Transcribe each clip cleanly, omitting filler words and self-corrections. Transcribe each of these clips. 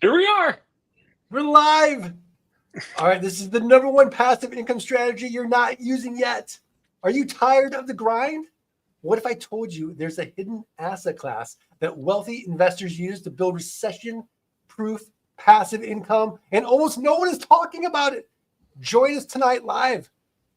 Here we are. We're live. All right, this is the number one passive income strategy you're not using yet. Are you tired of the grind? What if I told you there's a hidden asset class that wealthy investors use to build recession-proof passive income, and almost no one is talking about it? Join us tonight live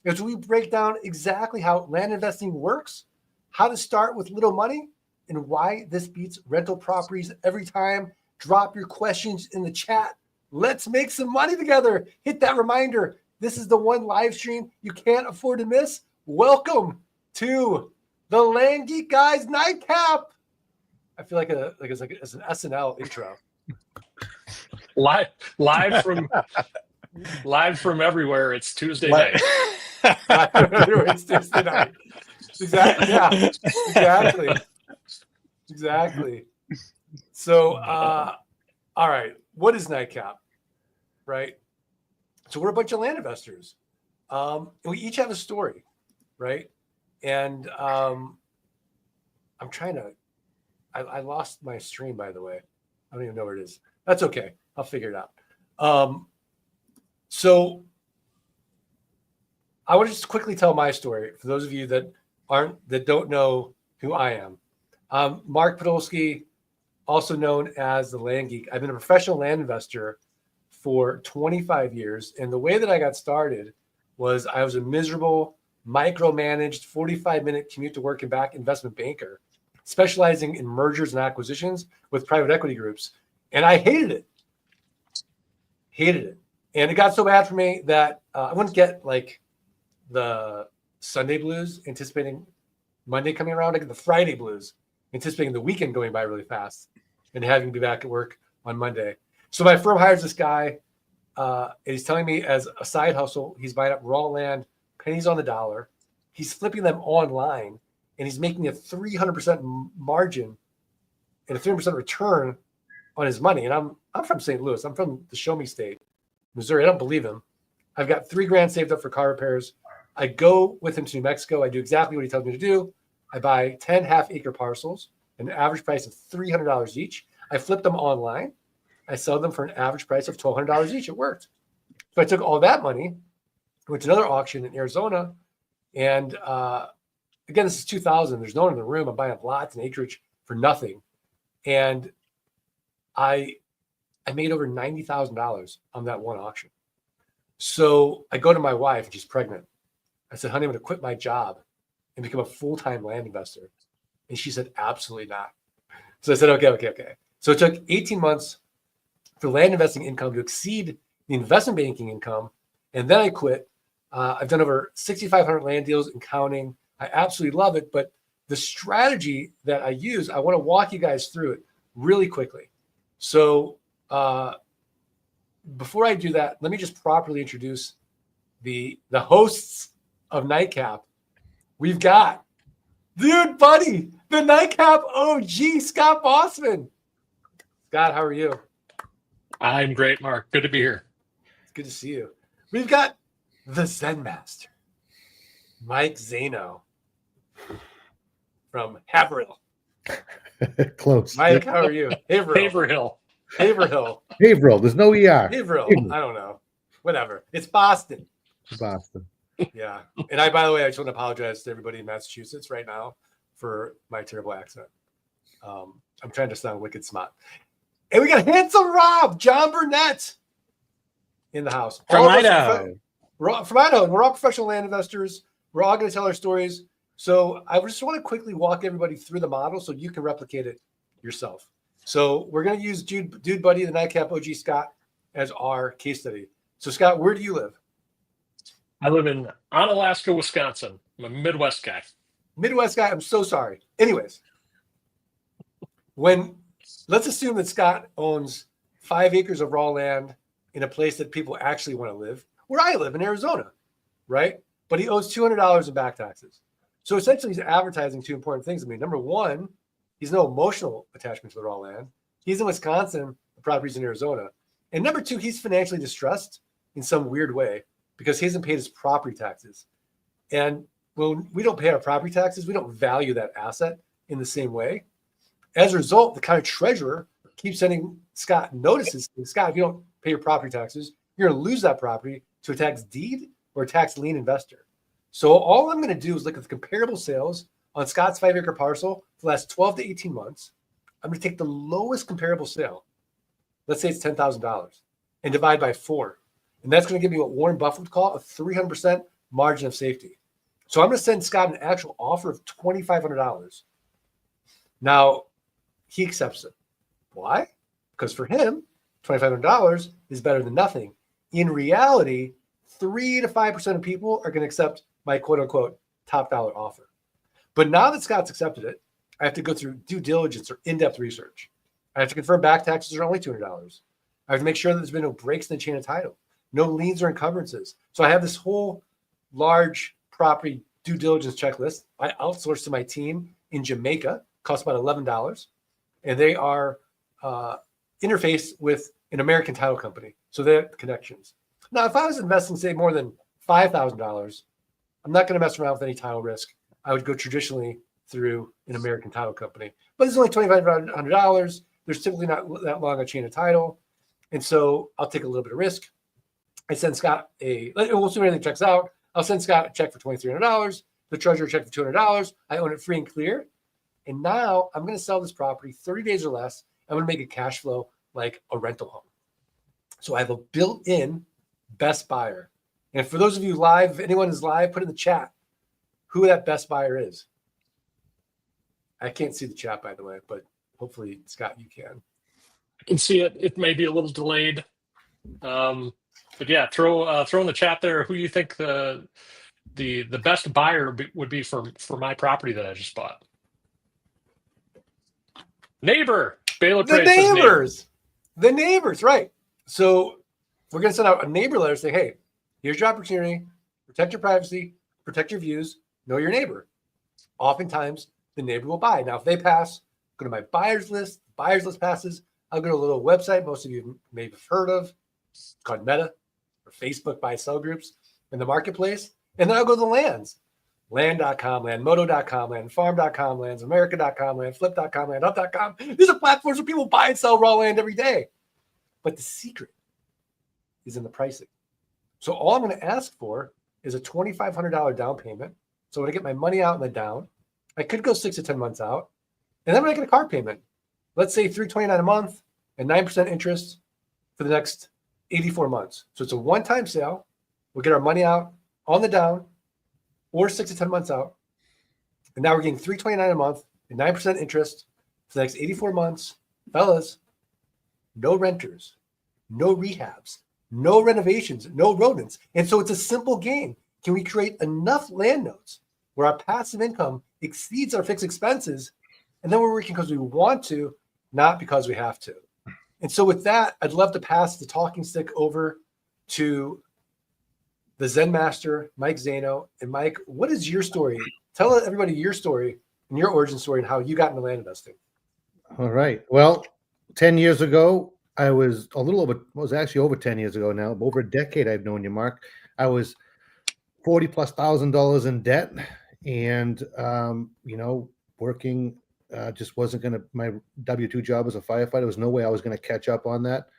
as we break down exactly how land investing works, how to start with little money, and why this beats rental properties every time. Drop your questions in the chat. Let's make some money together. Hit that reminder. This is the one live stream you can't afford to miss. Welcome to the Land Geek Guys Nite Cap. I feel like it's an SNL intro. Live from everywhere. It's Tuesday night. It's Tuesday night. Exactly. Yeah. Exactly. So, all right. What is Nite Cap? Right. So we're a bunch of land investors. And we each have a story, right? And I'm trying to. I lost my stream, by the way. I don't even know where it is. That's okay. I'll figure it out. So I want to just quickly tell my story for those of you that don't know who I am. Mark Podolsky, also known as the Land Geek. I've been a professional land investor for 25 years. And the way that I got started was I was a miserable, micromanaged 45-minute commute to work and back investment banker, specializing in mergers and acquisitions with private equity groups. And I hated it. And it got so bad for me that I wouldn't get like the Sunday blues anticipating Monday coming around. I get the Friday blues anticipating the weekend going by really fast and having to be back at work on Monday. So my firm hires this guy, and he's telling me as a side hustle, he's buying up raw land, pennies on the dollar. He's flipping them online, and he's making a 300% margin and a 300% return on his money. And I'm from St. Louis. I'm from the Show Me State, Missouri. I don't believe him. I've got $3,000 saved up for car repairs. I go with him to New Mexico. I do exactly what he tells me to do. I buy 10 half-acre parcels, an average price of $300 each. I flip them online. I sell them for an average price of $1,200 each. It worked. So I took all that money, went to another auction in Arizona, and again, this is 2000. There's no one in the room. I'm buying up lots and acreage for nothing, and I made over $90,000 on that one auction. So I go to my wife, and she's pregnant. I said, honey, I'm going to quit my job and become a full-time land investor. And she said, absolutely not. So I said, okay. So it took 18 months for land investing income to exceed the investment banking income. And then I quit. I've done over 6,500 land deals and counting. I absolutely love it. But the strategy that I use, I want to walk you guys through it really quickly. So before I do that, let me just properly introduce the hosts of Nite Cap. We've got dude, buddy, the Nite Cap OG, Scott Bossman. Scott, how are you? I'm great, Mark. Good to be here. It's good to see you. We've got the Zen Master, Mike Zano from Haverhill. Close. Mike, how are you? Haverhill. Haverhill. There's no ER. Haverhill. I don't know. Whatever. It's Boston. Boston. Yeah. And by the way, I just want to apologize to everybody in Massachusetts right now for my terrible accent. I'm trying to sound wicked smart. And we got handsome Rob, John Burnett in the house. From Idaho. From Idaho. We're all professional land investors. We're all going to tell our stories. So I just want to quickly walk everybody through the model so you can replicate it yourself. So we're going to use Dude Buddy, the Nite Cap OG Scott, as our case study. So Scott, where do you live? I live in Onalaska, Wisconsin. I'm a Midwest guy. Midwest guy. I'm so sorry. Anyways, let's assume that Scott owns 5 acres of raw land in a place that people actually want to live, where I live in Arizona, right? But he owes $200 in back taxes. So essentially, he's advertising 2 important things to me. Number one, he's no emotional attachment to the raw land. He's in Wisconsin, the property's in Arizona. And number two, he's financially distressed in some weird way because he hasn't paid his property taxes. And when we don't pay our property taxes, we don't value that asset in the same way. As a result, the county treasurer keeps sending Scott notices, Scott, if you don't pay your property taxes, you're going to lose that property to a tax deed or a tax lien investor. So all I'm going to do is look at the comparable sales on Scott's 5-acre parcel for the last 12 to 18 months. I'm going to take the lowest comparable sale. Let's say it's $10,000 and divide by 4. And that's going to give me what Warren Buffett would call a 300% margin of safety. So I'm going to send Scott an actual offer of $2,500. Now, he accepts it. Why? Because for him, $2,500 is better than nothing. In reality, 3 to 5% of people are going to accept my quote unquote top dollar offer. But now that Scott's accepted it, I have to go through due diligence or in-depth research. I have to confirm back taxes are only $200. I have to make sure that there's been no breaks in the chain of title, no liens or encumbrances. So I have this whole large property due diligence checklist. I outsource to my team in Jamaica, costs about $11, and they are interfaced with an American title company. So they have connections. Now, if I was investing, say, more than $5,000, I'm not going to mess around with any title risk. I would go traditionally through an American title company. But it's only $2,500. There's typically not that long a chain of title. And so I'll take a little bit of risk. I send Scott we'll see when everything checks out. I'll send Scott a check for $2,300, the treasurer a check for $200. I own it free and clear. And now I'm going to sell this property 30 days or less. I'm going to make a cash flow like a rental home. So I have a built-in best buyer. And for those of you live, if anyone is live, put in the chat who that best buyer is. I can't see the chat, by the way, but hopefully, Scott, you can. I can see it. It may be a little delayed. But yeah, throw in the chat there who you think the best buyer would be for my property that I just bought. Neighbor. Baylor The Praise says neighbors. The neighbors, right. So we're going to send out a neighbor letter saying, hey, here's your opportunity. Protect your privacy. Protect your views. Know your neighbor. Oftentimes, the neighbor will buy. Now, if they pass, go to my buyers list. Buyers list passes. I'll go to a little website most of you may have heard of. It's called Meta or Facebook buy-sell groups in the marketplace. And then I'll go to the lands. Land.com, landmoto.com, landfarm.com, landsamerica.com, landflip.com, landup.com. These are platforms where people buy and sell raw land every day. But the secret is in the pricing. So all I'm going to ask for is a $2,500 down payment. So when I get my money out in the down, I could go 6 to 10 months out. And then when I get a car payment, let's say $329 a month and 9% interest for the next 84 months. So it's a one-time sale. We'll get our money out on the down or 6 to 10 months out. And now we're getting $329 a month and 9% interest for the next 84 months. Fellas, no renters, no rehabs, no renovations, no rodents. And so it's a simple game. Can we create enough land notes where our passive income exceeds our fixed expenses? And then we're working because we want to, not because we have to. And so with that, I'd love to pass the talking stick over to the Zen Master, Mike Zano. And Mike, what is your story? Tell everybody your story and your origin story and how you got into land investing. All right. Well, 10 years ago, I was actually over 10 years ago now, over a decade I've known you, Mark. I was $40,000+ in debt and, working just wasn't going to, my W-2 job as a firefighter, there was no way I was going to catch up on that.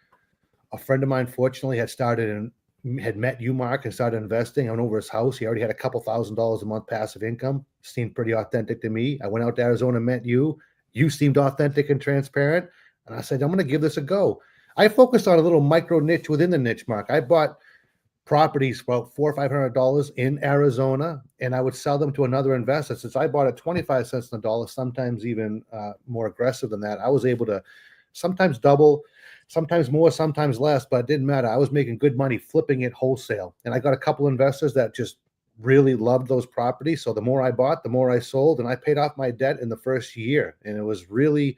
A friend of mine, fortunately, had met you, Mark, and started investing. I went over his house. He already had a couple $1,000s a month passive income. Seemed pretty authentic to me. I went out to Arizona and met you. You seemed authentic and transparent. And I said, I'm going to give this a go. I focused on a little micro niche within the niche, Mark. I bought properties for about $400 or $500 in Arizona, and I would sell them to another investor. Since I bought at 25 cents on the dollar, sometimes even more aggressive than that, I was able to sometimes double, sometimes more, sometimes less, but it didn't matter. I was making good money flipping it wholesale. And I got a couple investors that just really loved those properties. So the more I bought, the more I sold, and I paid off my debt in the first year. And it was really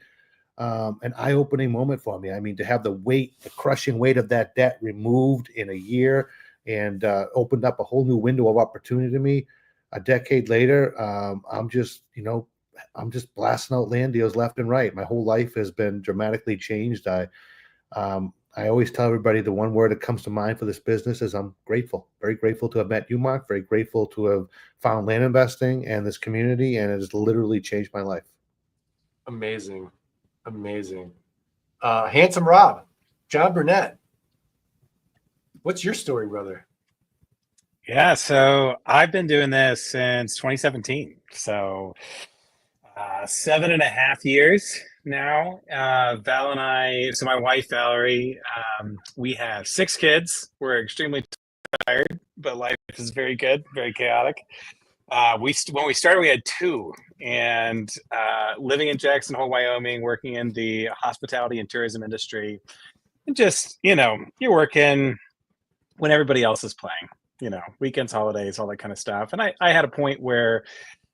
an eye-opening moment for me. I mean, to have the crushing weight of that debt removed in a year and opened up a whole new window of opportunity to me. A decade later, I'm just blasting out land deals left and right. My whole life has been dramatically changed. I always tell everybody the one word that comes to mind for this business is I'm grateful. Very grateful to have met you, Mark. Very grateful to have found land investing and this community, and it has literally changed my life. Amazing. Handsome Rob, John Burnett. What's your story, brother? Yeah, so I've been doing this since 2017. So 7.5 years now. Val and I, so my wife Valerie, we have 6 kids. We're extremely tired, but life is very good, very chaotic. When we started, we had 2, and living in Jackson Hole, Wyoming, working in the hospitality and tourism industry, and just you're working when everybody else is playing. Weekends, holidays, all that kind of stuff. And I had a point where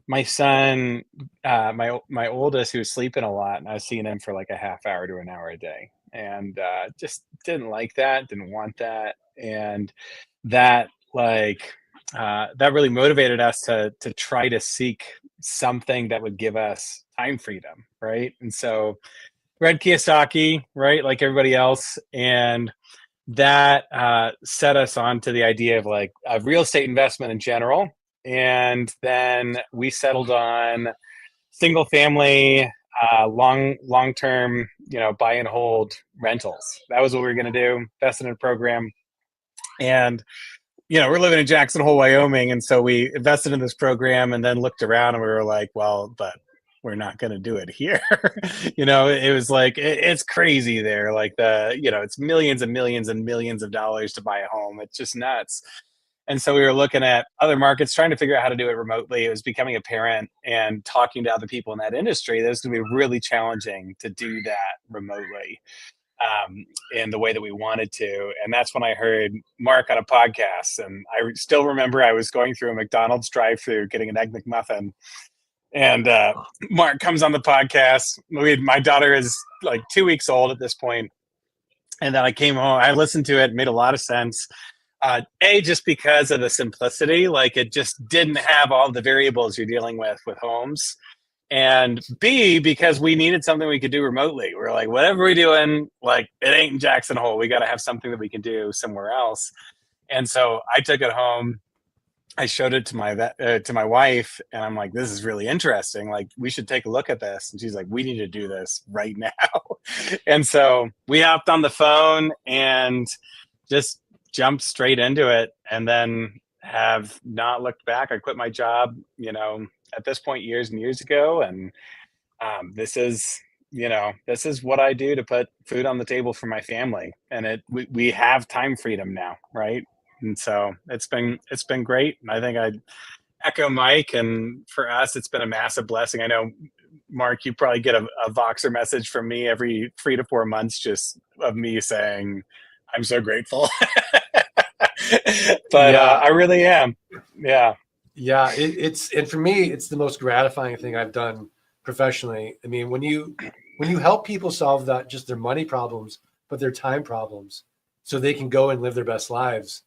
my son, my oldest, who was sleeping a lot, and I was seeing him for like a half hour to an hour a day, and just didn't like that, didn't want that, and that that really motivated us to try to seek something that would give us time freedom, right? And so read Kiyosaki, right, like everybody else, and that set us on to the idea of real estate investment in general. And then we settled on single family, long term, buy and hold rentals. That was what we were going to do. Invested in a program, and we're living in Jackson Hole, Wyoming, and so we invested in this program, and then looked around, and we were like, well, but we're not going to do it here. It was like it's crazy there. Like it's millions and millions and millions of dollars to buy a home. It's just nuts. And so we were looking at other markets, trying to figure out how to do it remotely. It was becoming apparent, and talking to other people in that industry, that it was going to be really challenging to do that remotely in the way that we wanted to. And that's when I heard Mark on a podcast. And I still remember I was going through a McDonald's drive-thru getting an Egg McMuffin. And Mark comes on the podcast. My daughter is like 2 weeks old at this point. And then I came home. I listened to it. It made a lot of sense. Just because of the simplicity, like it just didn't have all the variables you're dealing with homes. And B, because we needed something we could do remotely. We're like, whatever we're doing, like it ain't in Jackson Hole. We got to have something that we can do somewhere else. And so I took it home. I showed it to my wife, and I'm like, this is really interesting. Like, we should take a look at this. And she's like, we need to do this right now. And so we hopped on the phone and just jumped straight into it, and then have not looked back. I quit my job, at this point years and years ago. And this is what I do to put food on the table for my family. And we have time freedom now. Right. And so it's been great. And I think I'd echo Mike, and for us, it's been a massive blessing. I know, Mark, you probably get a Voxer message from me every 3 to 4 months, just of me saying, I'm so grateful. But Yeah. I really am. Yeah. Yeah, and for me, it's the most gratifying thing I've done professionally. I mean, when you help people solve not just their money problems, but their time problems, so they can go and live their best lives,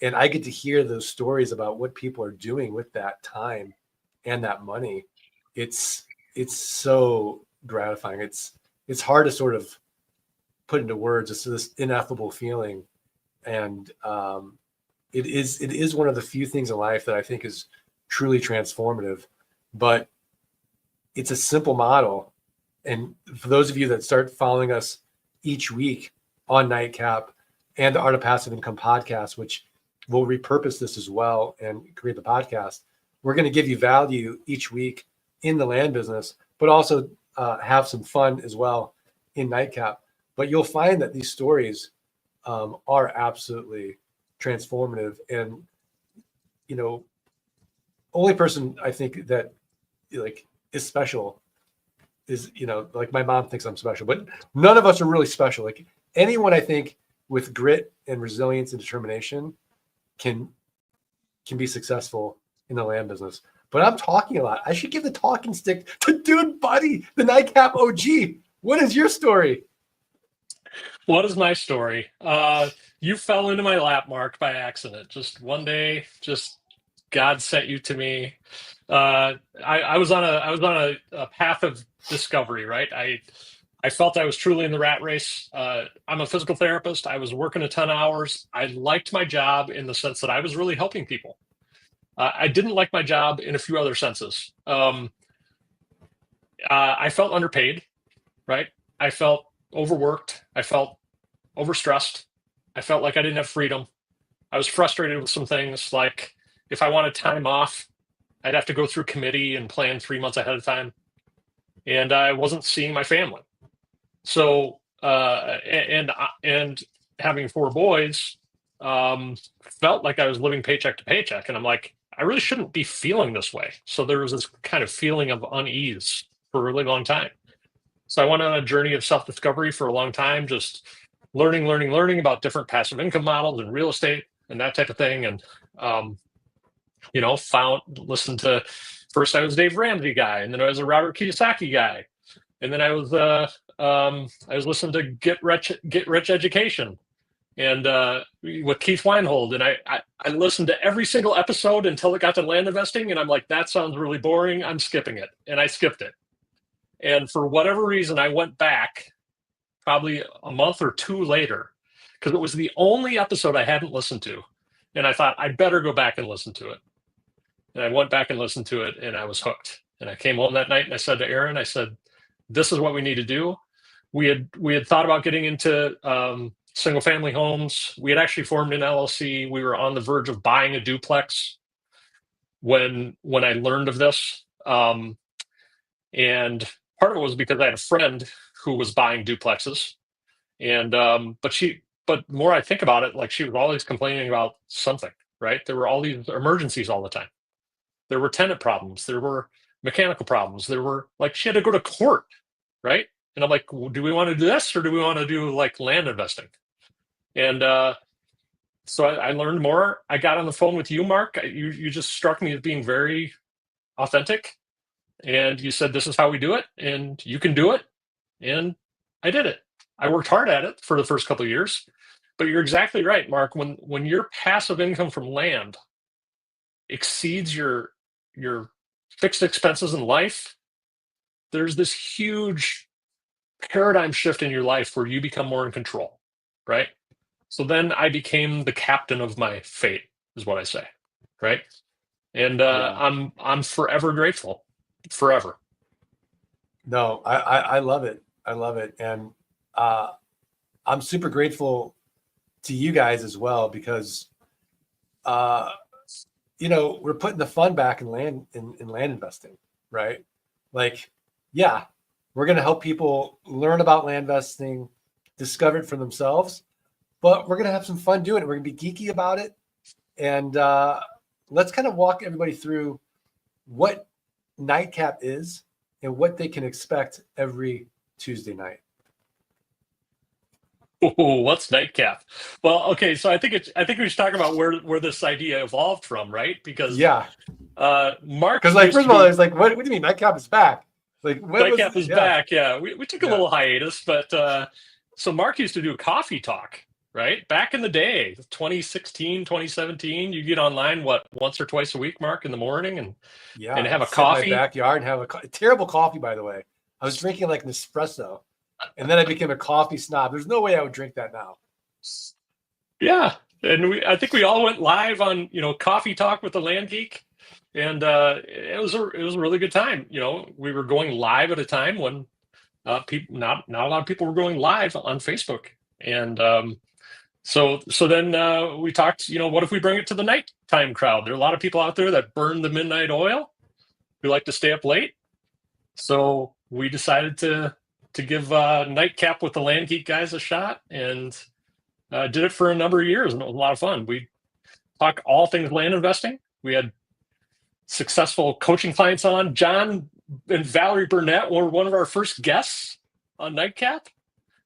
and I get to hear those stories about what people are doing with that time and that money, it's so gratifying. It's hard to sort of put into words. It's this ineffable feeling, and it is one of the few things in life that I think is truly transformative. But it's a simple model, and for those of you that start following us each week on Nite Cap and the Art of Passive Income podcast, which we'll repurpose this as well and create the podcast, we're going to give you value each week in the land business, but also have some fun as well in Nite Cap. But you'll find that these stories are absolutely transformative. And, only person I think that is special is, like my mom thinks I'm special, but none of us are really special. Like anyone, I think, with grit and resilience and determination can be successful in the land business. But I'm talking a lot. I should give the talking stick to Dude Buddy, the Nite Cap OG. What is your story? What is my story? You fell into my lap, Mark, by accident. Just one day, just God sent you to me. I was on a path of discovery, right? I felt I was truly in the rat race. I'm a physical therapist. I was working a ton of hours. I liked my job in the sense that I was really helping people. I didn't like my job in a few other senses. I felt underpaid, right? I felt overworked. I felt overstressed. I felt like I didn't have freedom. I was frustrated with some things, like if I wanted time off, I'd have to go through committee and plan 3 months ahead of time. And I wasn't seeing my family. So, and having four boys, felt like I was living paycheck to paycheck. And I'm like, I really shouldn't be feeling this way. So there was this kind of feeling of unease for a really long time. So I went on a journey of self-discovery for a long time, just learning about different passive income models and real estate and that type of thing. And, listened to, first I was Dave Ramsey guy, and then I was a Robert Kiyosaki guy. And then I was listening to Get Rich Education and with Keith Weinhold. And I listened to every single episode until it got to land investing. And I'm like, that sounds really boring. I'm skipping it. And I skipped it. And for whatever reason, I went back probably a month or two later, because it was the only episode I hadn't listened to. And I thought, I better go back and listen to it. And I went back and listened to it, and I was hooked. And I came home that night and I said to Aaron, I said, this is what we need to do. We had thought about getting into single family homes. We had actually formed an LLC. We were on the verge of buying a duplex when I learned of this. And part of it was because I had a friend who was buying duplexes. And but the more I think about it, like, she was always complaining about something, right? There were all these emergencies all the time. There were tenant problems. There were mechanical problems. There were, like, she had to go to court, right? And I'm like, well, do we want to do this, or do we want to do like land investing? And so I learned more. I got on the phone with you, Mark. You just struck me as being very authentic. And you said, this is how we do it, and you can do it. And I did it. I worked hard at it for the first couple of years. But you're exactly right, Mark. When your passive income from land exceeds your fixed expenses in life, there's this huge paradigm shift in your life where you become more in control, right? So then I became the captain of my fate, is what I say, right? And I'm forever grateful, forever. No, I love it. I love it. And I'm super grateful to you guys as well, because we're putting the fun back in land investing, right? Like, yeah, we're going to help people learn about land investing, discover it for themselves, but we're going to have some fun doing it. We're going to be geeky about it. And let's kind of walk everybody through what Nite Cap is and what they can expect every Tuesday night. Oh, what's Nite Cap? Well, okay, so I think we should talk about where this idea evolved from, right? Because Mark, because, like, first of all, it's like, what do you mean Nite Cap is back? Like, Nite Cap is back. Yeah, we took a little hiatus, but so Mark used to do coffee talk, right? Back in the day, 2016, 2017, you get online once or twice a week, Mark, in the morning, and have a coffee in my backyard and have a terrible coffee, by the way. I was drinking like Nespresso. And then I became a coffee snob. There's no way I would drink that now. Yeah. And I think we all went live on, Coffee Talk with the Land Geek. And it was a really good time. We were going live at a time when people, not a lot of people were going live on Facebook. And so then we talked, what if we bring it to the nighttime crowd? There are a lot of people out there that burn the midnight oil, who like to stay up late. So we decided to give Nite Cap with the Land Geek guys a shot, and did it for a number of years, and it was a lot of fun. We talk all things land investing. We had successful coaching clients on. John and Valerie Burnett were one of our first guests on Nite Cap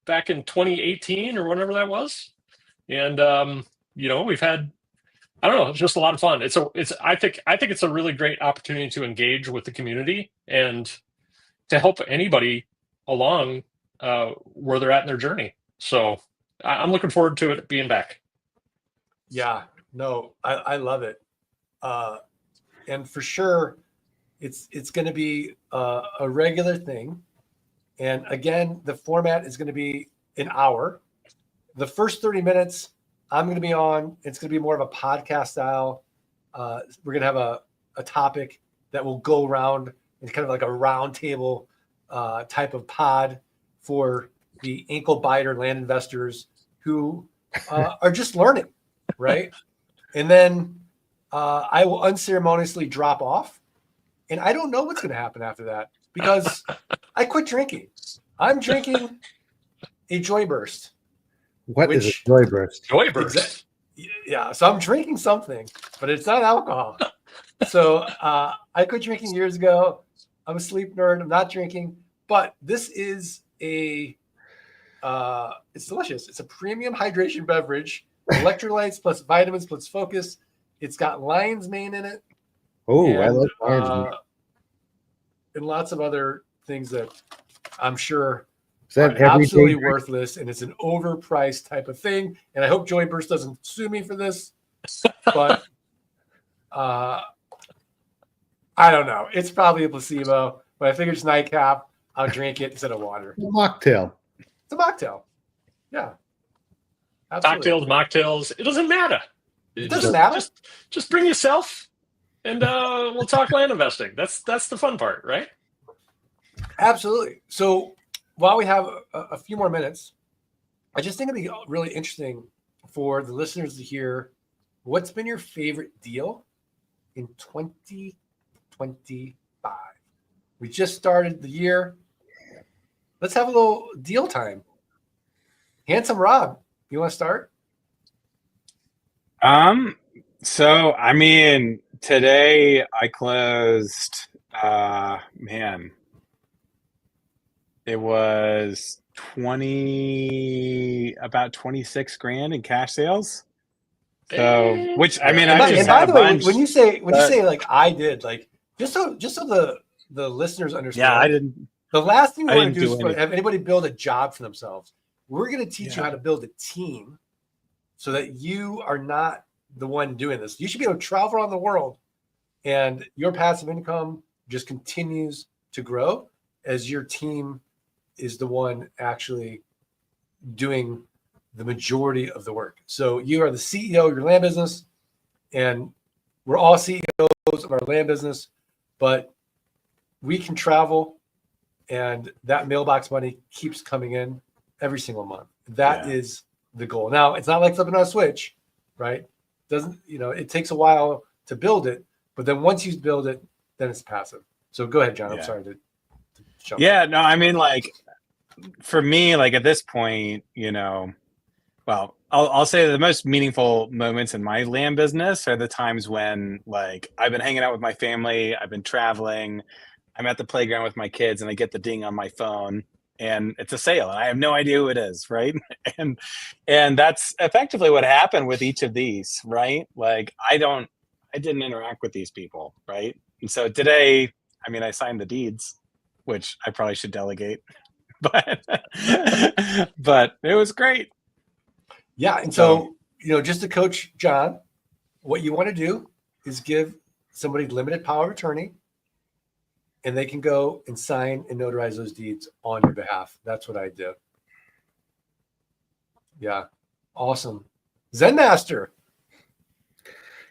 back in 2018 or whenever that was. And we've had, I don't know, it's just a lot of fun. I think it's a really great opportunity to engage with the community and to help anybody along where they're at in their journey. So I'm looking forward to it being back. Yeah, no, I love it. And for sure, it's going to be a regular thing. And again, the format is going to be an hour. The first 30 minutes, I'm going to be on. It's going to be more of a podcast style. We're going to have a topic that will go around. It's kind of like a round table type of pod for the ankle biter land investors who are just learning, right? And then I will unceremoniously drop off, and I don't know what's going to happen after that because I quit drinking. I'm drinking a Joy Burst. What is a Which- joy burst? Joy burst. Yeah, so I'm drinking something, but it's not alcohol. So I quit drinking years ago. I'm a sleep nerd. I'm not drinking, but this is it's delicious. It's a premium hydration beverage, electrolytes plus vitamins plus focus. It's got lion's mane in it. Oh, I and, love orange. and lots of other things that I'm sure Is that are absolutely everyday? worthless, and it's an overpriced type of thing. And I hope Joy Burst doesn't sue me for this, but I don't know. It's probably a placebo, but I figured it's Nite Cap. I'll drink it instead of water. Mocktail. It's a mocktail. Yeah. Absolutely. Cocktails, mocktails. It doesn't matter. It doesn't matter. Just bring yourself, and we'll talk land investing. That's the fun part, right? Absolutely. So while we have a few more minutes, I just think it'd be really interesting for the listeners to hear what's been your favorite deal in 2025. We just started the year. Let's have a little deal time. Handsome Rob, you want to start? So I mean, today I closed. Man, it was about 26 grand in cash sales. So, which I mean, And I just by had the a way, bunch. when you say like I did, like just so the listeners understand. Yeah, I didn't. The last thing we I want to didn't do is do anything. have anybody build a job for themselves. We're going to teach you Yeah. how to build a team so that you are not the one doing this. You should be able to travel around the world, and your passive income just continues to grow as your team is the one actually doing the majority of the work. So you are the CEO of your land business, and we're all CEOs of our land business, but we can travel, and that mailbox money keeps coming in every single month. That is the goal. Now, it's not like flipping on a switch, right? It takes a while to build it, but then once you build it, then it's passive. So go ahead, John. I'm sorry to jump in. Yeah, no, I mean, like, for me, like at this point, well, I'll say the most meaningful moments in my land business are the times when, like, I've been hanging out with my family, I've been traveling, I'm at the playground with my kids, and I get the ding on my phone, and it's a sale, and I have no idea who it is, right? and that's effectively what happened with each of these, right? Like, I didn't interact with these people, right? And so today, I mean, I signed the deeds, which I probably should delegate, but it was great. Yeah. And so, just to coach John, what you want to do is give somebody limited power of attorney, and they can go and sign and notarize those deeds on your behalf. That's what I do. Yeah. Awesome. Zen Master.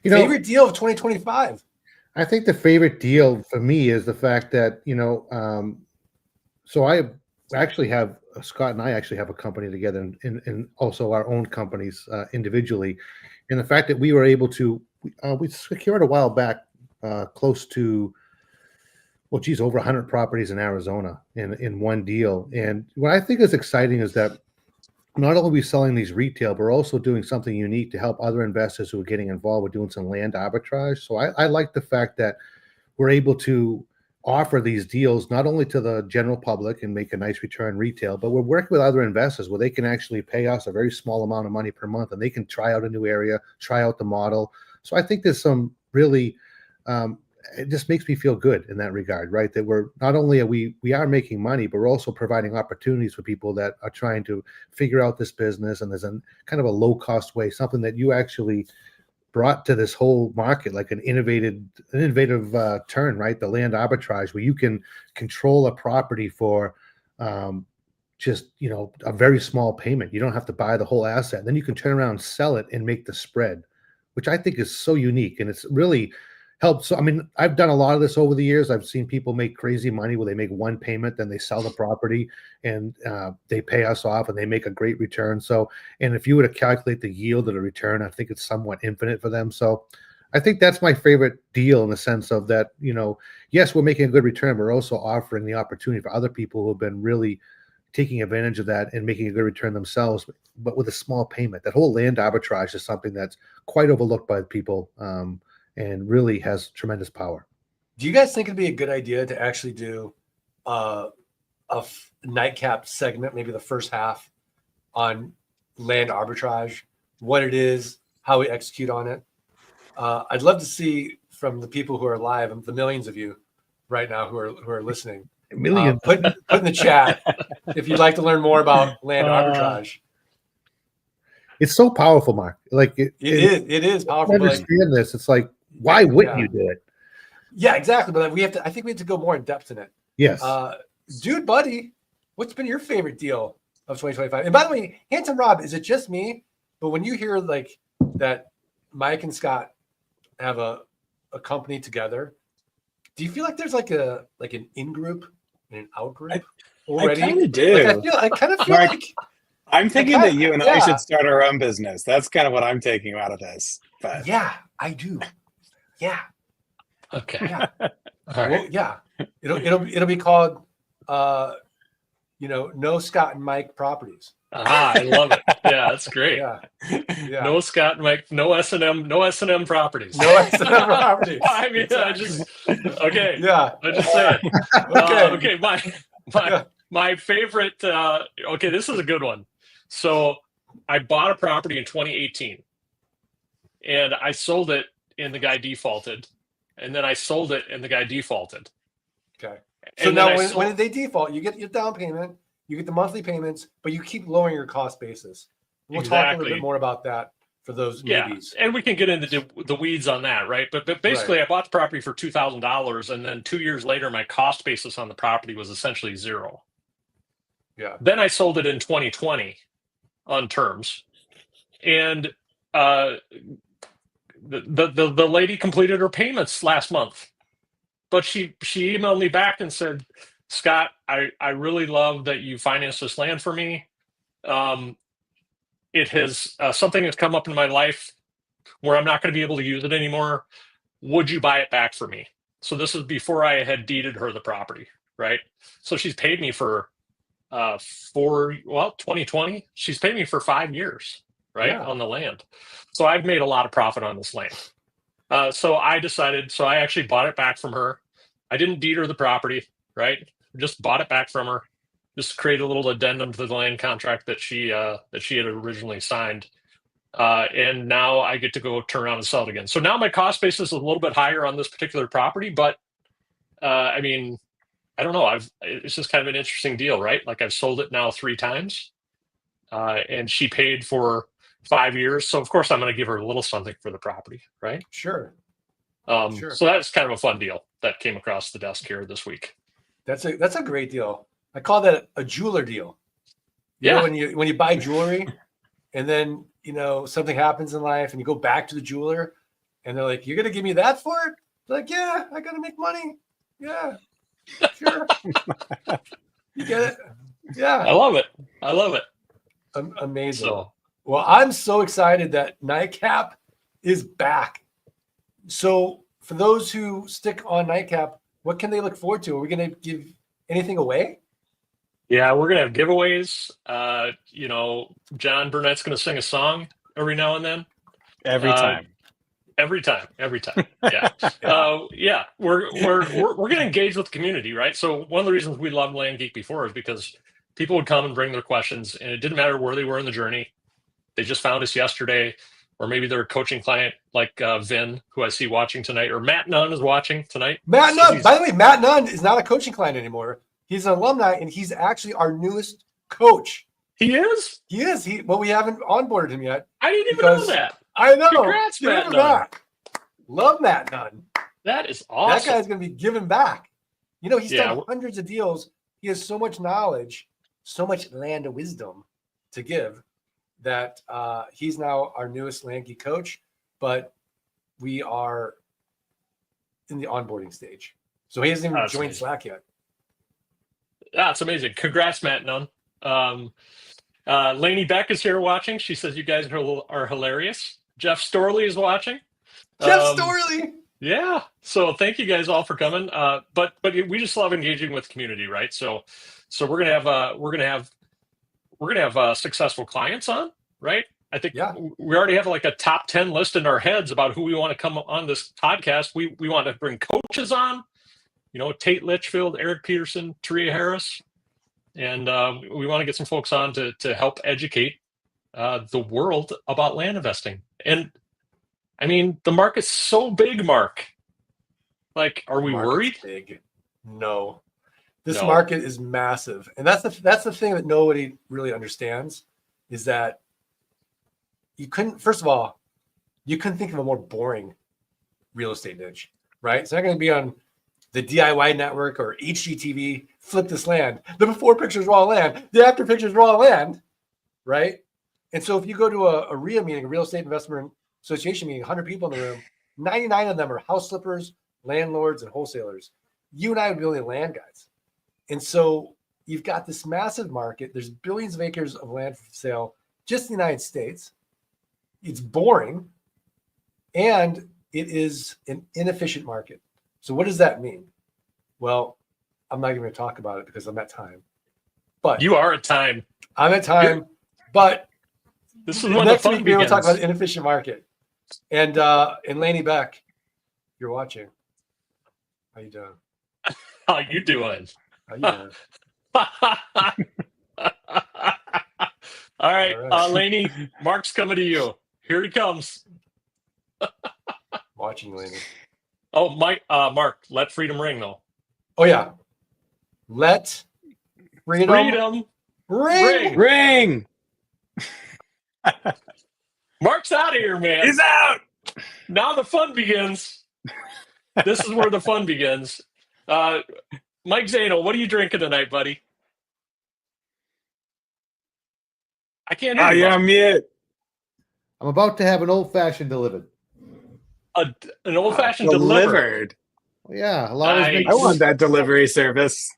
Favorite deal of 2025? I think the favorite deal for me is the fact that, so I actually have, Scott and I actually have a company together and also our own companies individually. And the fact that we were able to, we secured a while back close to, over 100 properties in Arizona in one deal. And what I think is exciting is that not only are we selling these retail, but we're also doing something unique to help other investors who are getting involved with doing some land arbitrage. So I like the fact that we're able to offer these deals not only to the general public and make a nice return retail, but we're working with other investors where they can actually pay us a very small amount of money per month, and they can try out a new area, try out the model. So I think there's some really, it just makes me feel good in that regard, right? That we're not only we are making money, but we're also providing opportunities for people that are trying to figure out this business. And there's a kind of a low cost way, something that you actually brought to this whole market, like an innovative turn, right? The land arbitrage, where you can control a property for just, a very small payment. You don't have to buy the whole asset. And then you can turn around and sell it and make the spread, which I think is so unique. And it's really helped. So, I mean, I've done a lot of this over the years. I've seen people make crazy money where they make one payment, then they sell the property and they pay us off and they make a great return. So, and if you were to calculate the yield of the return, I think it's somewhat infinite for them. So I think that's my favorite deal in the sense of that, yes, we're making a good return. We're also offering the opportunity for other people who have been really taking advantage of that and making a good return themselves, but with a small payment. That whole land arbitrage is something that's quite overlooked by people. And really has tremendous power. Do you guys think it'd be a good idea to actually do a Nite Cap segment, maybe the first half, on land arbitrage, what it is, how we execute on it? I'd love to see from the people who are live, the millions of you right now who are listening, Millions. put in the chat if you'd like to learn more about land arbitrage. It's so powerful, Mark. Like it is powerful. I understand this. It's like, why wouldn't you do it? Yeah, exactly. But I think we have to go more in depth in it. Yes. Dude, buddy, what's been your favorite deal of 2025? And by the way, Handsome Rob, is it just me? But when you hear like that Mike and Scott have a company together, do you feel like there's like an in group and an out group already? I kind of do. I kind of feel Mark, like I'm thinking that you and I should start our own business. That's kind of what I'm taking out of this. But yeah, I do. Yeah. Okay. Yeah. All right. Well, yeah. It'll be called No Scott and Mike Properties. I love it. Yeah, that's great. Yeah. No Scott and Mike, no S&M properties. No S&M properties. I mean, okay. Yeah. I just said. Okay. Okay. My favorite. Okay, this is a good one. So I bought a property in 2018, and I sold it, and the guy defaulted, and then I sold it, and the guy defaulted. Okay. So and now, when did they default? You get your down payment, you get the monthly payments, but you keep lowering your cost basis. We'll talk a little bit more about that for those newbies. And we can get into the weeds on that, right? But basically, I bought the property for $2,000, and then 2 years later, my cost basis on the property was essentially zero. Yeah. Then I sold it in 2020 on terms, and the lady completed her payments last month, but she emailed me back and said, Scott, I really love that you financed this land for me. It has something has come up in my life where I'm not going to be able to use it anymore. Would you buy it back for me? So this is before I had deeded her the property, right? So she's paid me for 2020. She's paid me for 5 years, right, on the land. So I've made a lot of profit on this land. So I actually bought it back from her. I didn't deed her the property, right? Just bought it back from her. Just created a little addendum to the land contract that she had originally signed. And now I get to go turn around and sell it again. So now my cost basis is a little bit higher on this particular property, but I mean, I don't know. It's just kind of an interesting deal, right? Like I've sold it now 3 times, and she paid for 5 years. So of course I'm going to give her a little something for the property, right? Sure. So that's kind of a fun deal that came across the desk here this week. That's a great deal. I call that a jeweler deal. You know, when you buy jewelry, and then something happens in life, and you go back to the jeweler, and they're like, "You're gonna give me that for it?" They're like, "Yeah, I gotta make money. Yeah, sure." You get it? Yeah. I love it. Amazing. So, well, I'm so excited that Nite Cap is back. So for those who stick on Nite Cap, what can they look forward to? Are we going to give anything away? yeah, we're gonna have giveaways. John Burnett's gonna sing a song every now and then. every time. Every time. Yeah. We're going to engage with the community, right? So one of the reasons we loved Land Geek before is because people would come and bring their questions, and it didn't matter where they were in the journey. They just found us yesterday, or maybe they're a coaching client like Vin, who I see watching tonight, or Matt Nunn is watching tonight. Matt Nunn. By the way, Matt Nunn is not a coaching client anymore. He's an alumni, and he's actually our newest coach. He is? He is. But we haven't onboarded him yet. I didn't even know that. I know. Congrats, Matt Nunn. Love Matt Nunn. That is awesome. That guy's going to be giving back. He's done hundreds of deals. He has so much knowledge, so much land of wisdom to give that he's now our newest Land Geek coach. But we are in the onboarding stage. So he hasn't even That's joined amazing. Slack yet. That's amazing. Congrats, Matt Nunn. Lainey Beck is here watching. She says you guys are hilarious. Jeff Storley is watching. Jeff Storley. Yeah. So thank you guys all for coming. But we just love engaging with the community, right? So we're gonna have successful clients on, right? I think we already have like a top 10 list in our heads about who we want to come on this podcast. We want to bring coaches on, Tate Litchfield, Eric Peterson, Taria Harris. And we want to get some folks on to help educate the world about land investing. And I mean, the market's so big, Mark. Like, are we worried? Big. No. This market is massive. And that's the thing that nobody really understands is that first of all, you couldn't think of a more boring real estate niche, right? It's not going to be on the DIY network or HGTV, flip this land. The before pictures raw land, the after pictures raw land, right? And so if you go to a RIA meeting, a real estate investment association meeting, 100 people in the room, 99 of them are house flippers, landlords, and wholesalers. You and I would be only land guys. And so you've got this massive market. There's billions of acres of land for sale just in the United States. It's boring, and it is an inefficient market. So what does that mean? Well, I'm not even going to talk about it because I'm at time. But you are at time. I'm at time. But this is when next the fun week we're going to talk begins. about inefficient market. And Lainey Beck, you're watching. How you doing? How you doing? How you doing? All right, Lainey, Mark's coming to you. Here he comes. Watching, Lainey. Oh, Mark, let freedom ring, though. Oh, yeah. Let freedom ring. Ring. Mark's out of here, man. He's out. Now the fun begins. This is where the fun begins. Mike Zano, what are you drinking tonight, buddy? I can't hear you. You're on mute. I'm about to have an old fashioned delivered. An old fashioned delivered. Yeah, a lot Nice. of I want that delivery service.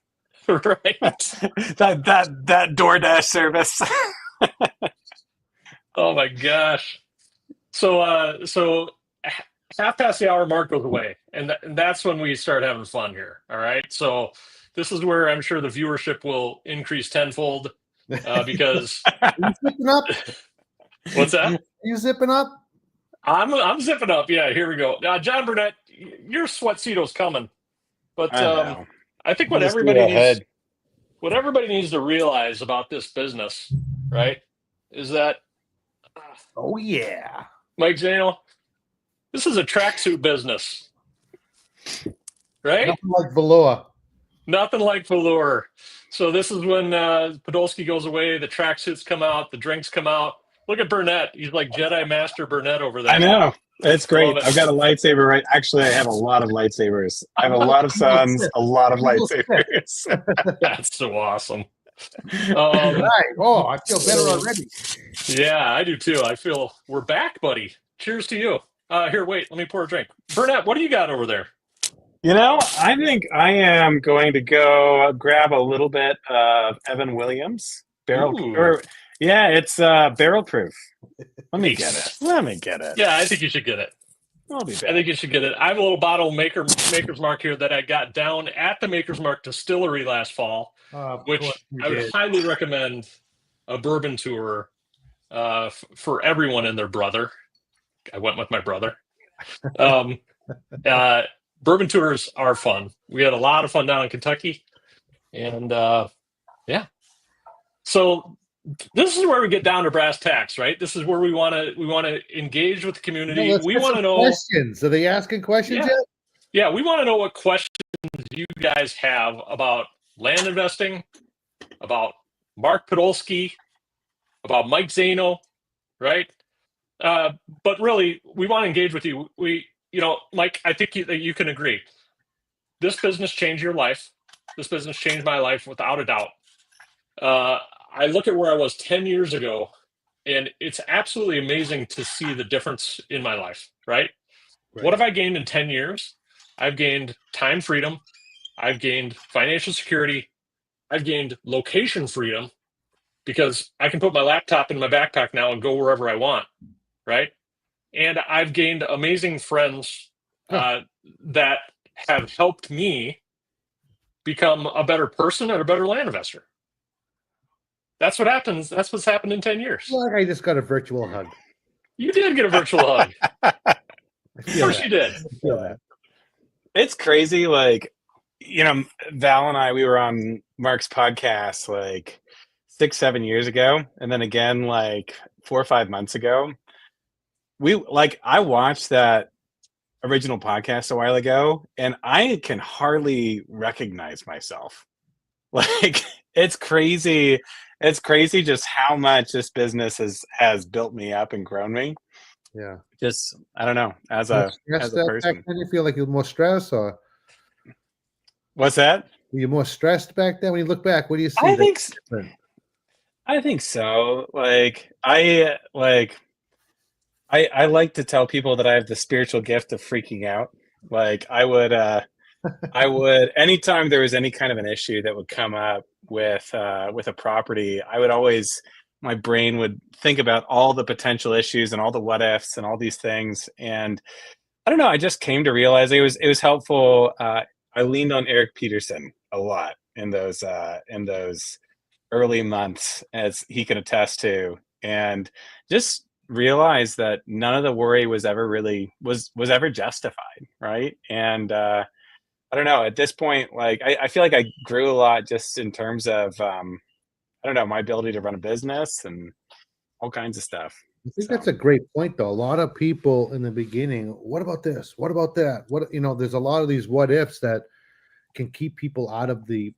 Right. that DoorDash service. Oh my gosh. So half past the hour mark goes away, and that's when we start having fun here. All right. So this is where I'm sure the viewership will increase tenfold because. Are you zipping up? What's that? Are you zipping up? I'm zipping up. Yeah, here we go. John Burnett, your sweatcito's coming, but I think what everybody needs to realize about this business, right, is that. Oh yeah, Mike Zano, this is a tracksuit business, right? nothing like velour. Nothing like velour. So this is when Podolsky goes away, the tracksuits come out, the drinks come out. Look at Burnett. He's like Jedi Master Burnett over there. I know. It's great. Love it. I've got a lightsaber right. Actually, I have a lot of lightsabers. I have a lot of sons, a lot of lightsabers. That's so awesome. Right. Oh, I feel better already. Yeah, I do too. I feel we're back, buddy. Cheers to you. Here, wait, let me pour a drink. Burnett, what do you got over there? I think I am going to go grab a little bit of Evan Williams barrel. It's barrel proof. Let me get it. Yeah, I think you should get it. I'll be back. I think you should get it. I have a little bottle of Maker's Mark here that I got down at the Maker's Mark Distillery last fall, which I would highly recommend a bourbon tour for everyone and their brother. I went with my brother. Bourbon tours are fun. We had a lot of fun down in Kentucky, and so this is where we get down to brass tacks, right? This is where we want to engage with the community. Let's We get want to some know questions. Are they asking questions yet? Yeah, we want to know what questions you guys have about land investing, about Mark Podolsky, about Mike Zano, right? But really, we want to engage with you. Mike, I think that you can agree. This business changed your life. This business changed my life without a doubt. I look at where I was 10 years ago, and it's absolutely amazing to see the difference in my life, right? What have I gained in 10 years? I've gained time freedom. I've gained financial security. I've gained location freedom because I can put my laptop in my backpack now and go wherever I want, right? And I've gained amazing friends that have helped me become a better person and a better land investor. That's what happens. That's what's happened in 10 years. Well, I just got a virtual hug. You did get a virtual hug. I Of feel course that. you did. I feel that. It's crazy. Like, Val and I, we were on Mark's podcast like 6-7 years ago, and then again like 4 or 5 months ago. I watched that original podcast a while ago, and I can hardly recognize myself. Like, it's crazy. It's crazy just how much this business has built me up and grown me. Yeah. Just, I don't know, as More a stressed person. back then? You feel like you're more stressed, or What's that? were you more stressed back then? When you look back, what do you see? I that's think different? I think so. I like to tell people that I have the spiritual gift of freaking out. Like, I would anytime there was any kind of an issue that would come up with a property, I would always, my brain would think about all the potential issues and all the what ifs and all these things. And I don't know, I just came to realize it was helpful. I leaned on Eric Peterson a lot in those early months, as he can attest to, and just realized that none of the worry was ever really was ever justified, right? And I don't know, at this point, like, I feel like I grew a lot just in terms of I don't know, my ability to run a business and all kinds of stuff. I think So that's a great point, though. A lot of people in the beginning, what about this? What about that? There's a lot of these what ifs that can keep people out of the,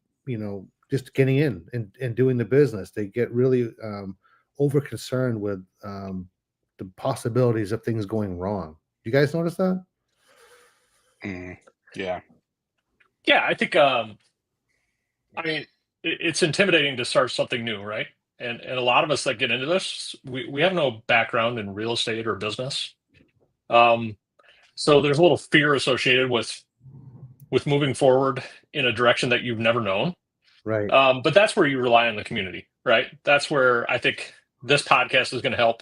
just getting in and doing the business. They get really over concerned with the possibilities of things going wrong. You guys notice that? yeah. Yeah, I think. I mean, it's intimidating to start something new, right? And a lot of us that get into this, we have no background in real estate or business, so there's a little fear associated with moving forward in a direction that you've never known. Right. But that's where you rely on the community, right? That's where I think this podcast is going to help.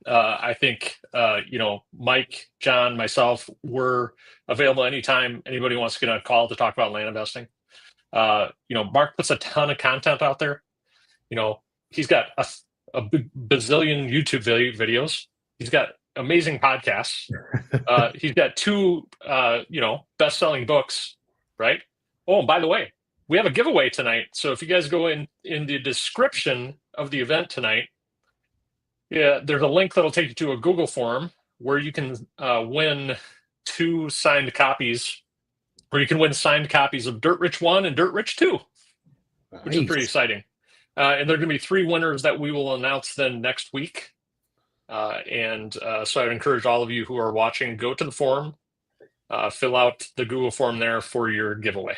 I think, Mike, John, myself, we're available anytime anybody wants to get on a call to talk about land investing. Mark puts a ton of content out there. He's got a bazillion YouTube videos. He's got amazing podcasts. He's got 2, best-selling books, right? Oh, and by the way, we have a giveaway tonight. So if you guys go in the description of the event tonight, there's a link that'll take you to a Google form where you can win 2 signed copies, or you can win signed copies of Dirt Rich 1 and Dirt Rich 2, which is pretty exciting. And there are going to be 3 winners that we will announce then next week. So I'd encourage all of you who are watching, go to the forum, fill out the Google form there for your giveaway.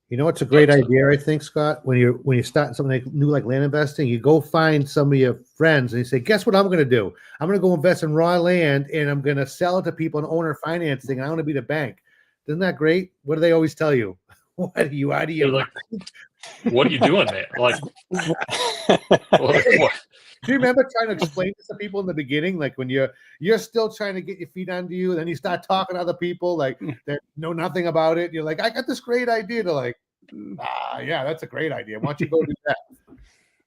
It's a great idea, I think, Scott. When you start something new like land investing, you go find some of your friends and you say, guess what I'm going to do? I'm going to go invest in raw land and I'm going to sell it to people in owner financing. And I'm going to be the bank. Isn't that great? What do they always tell you? What are you out of your like, what are you doing, man? Like, what? Do you remember trying to explain this to people in the beginning? Like when you're still trying to get your feet under you, and then you start talking to other people like that know nothing about it. You're like, I got this great idea. To like, yeah, that's a great idea. Why don't you go do that?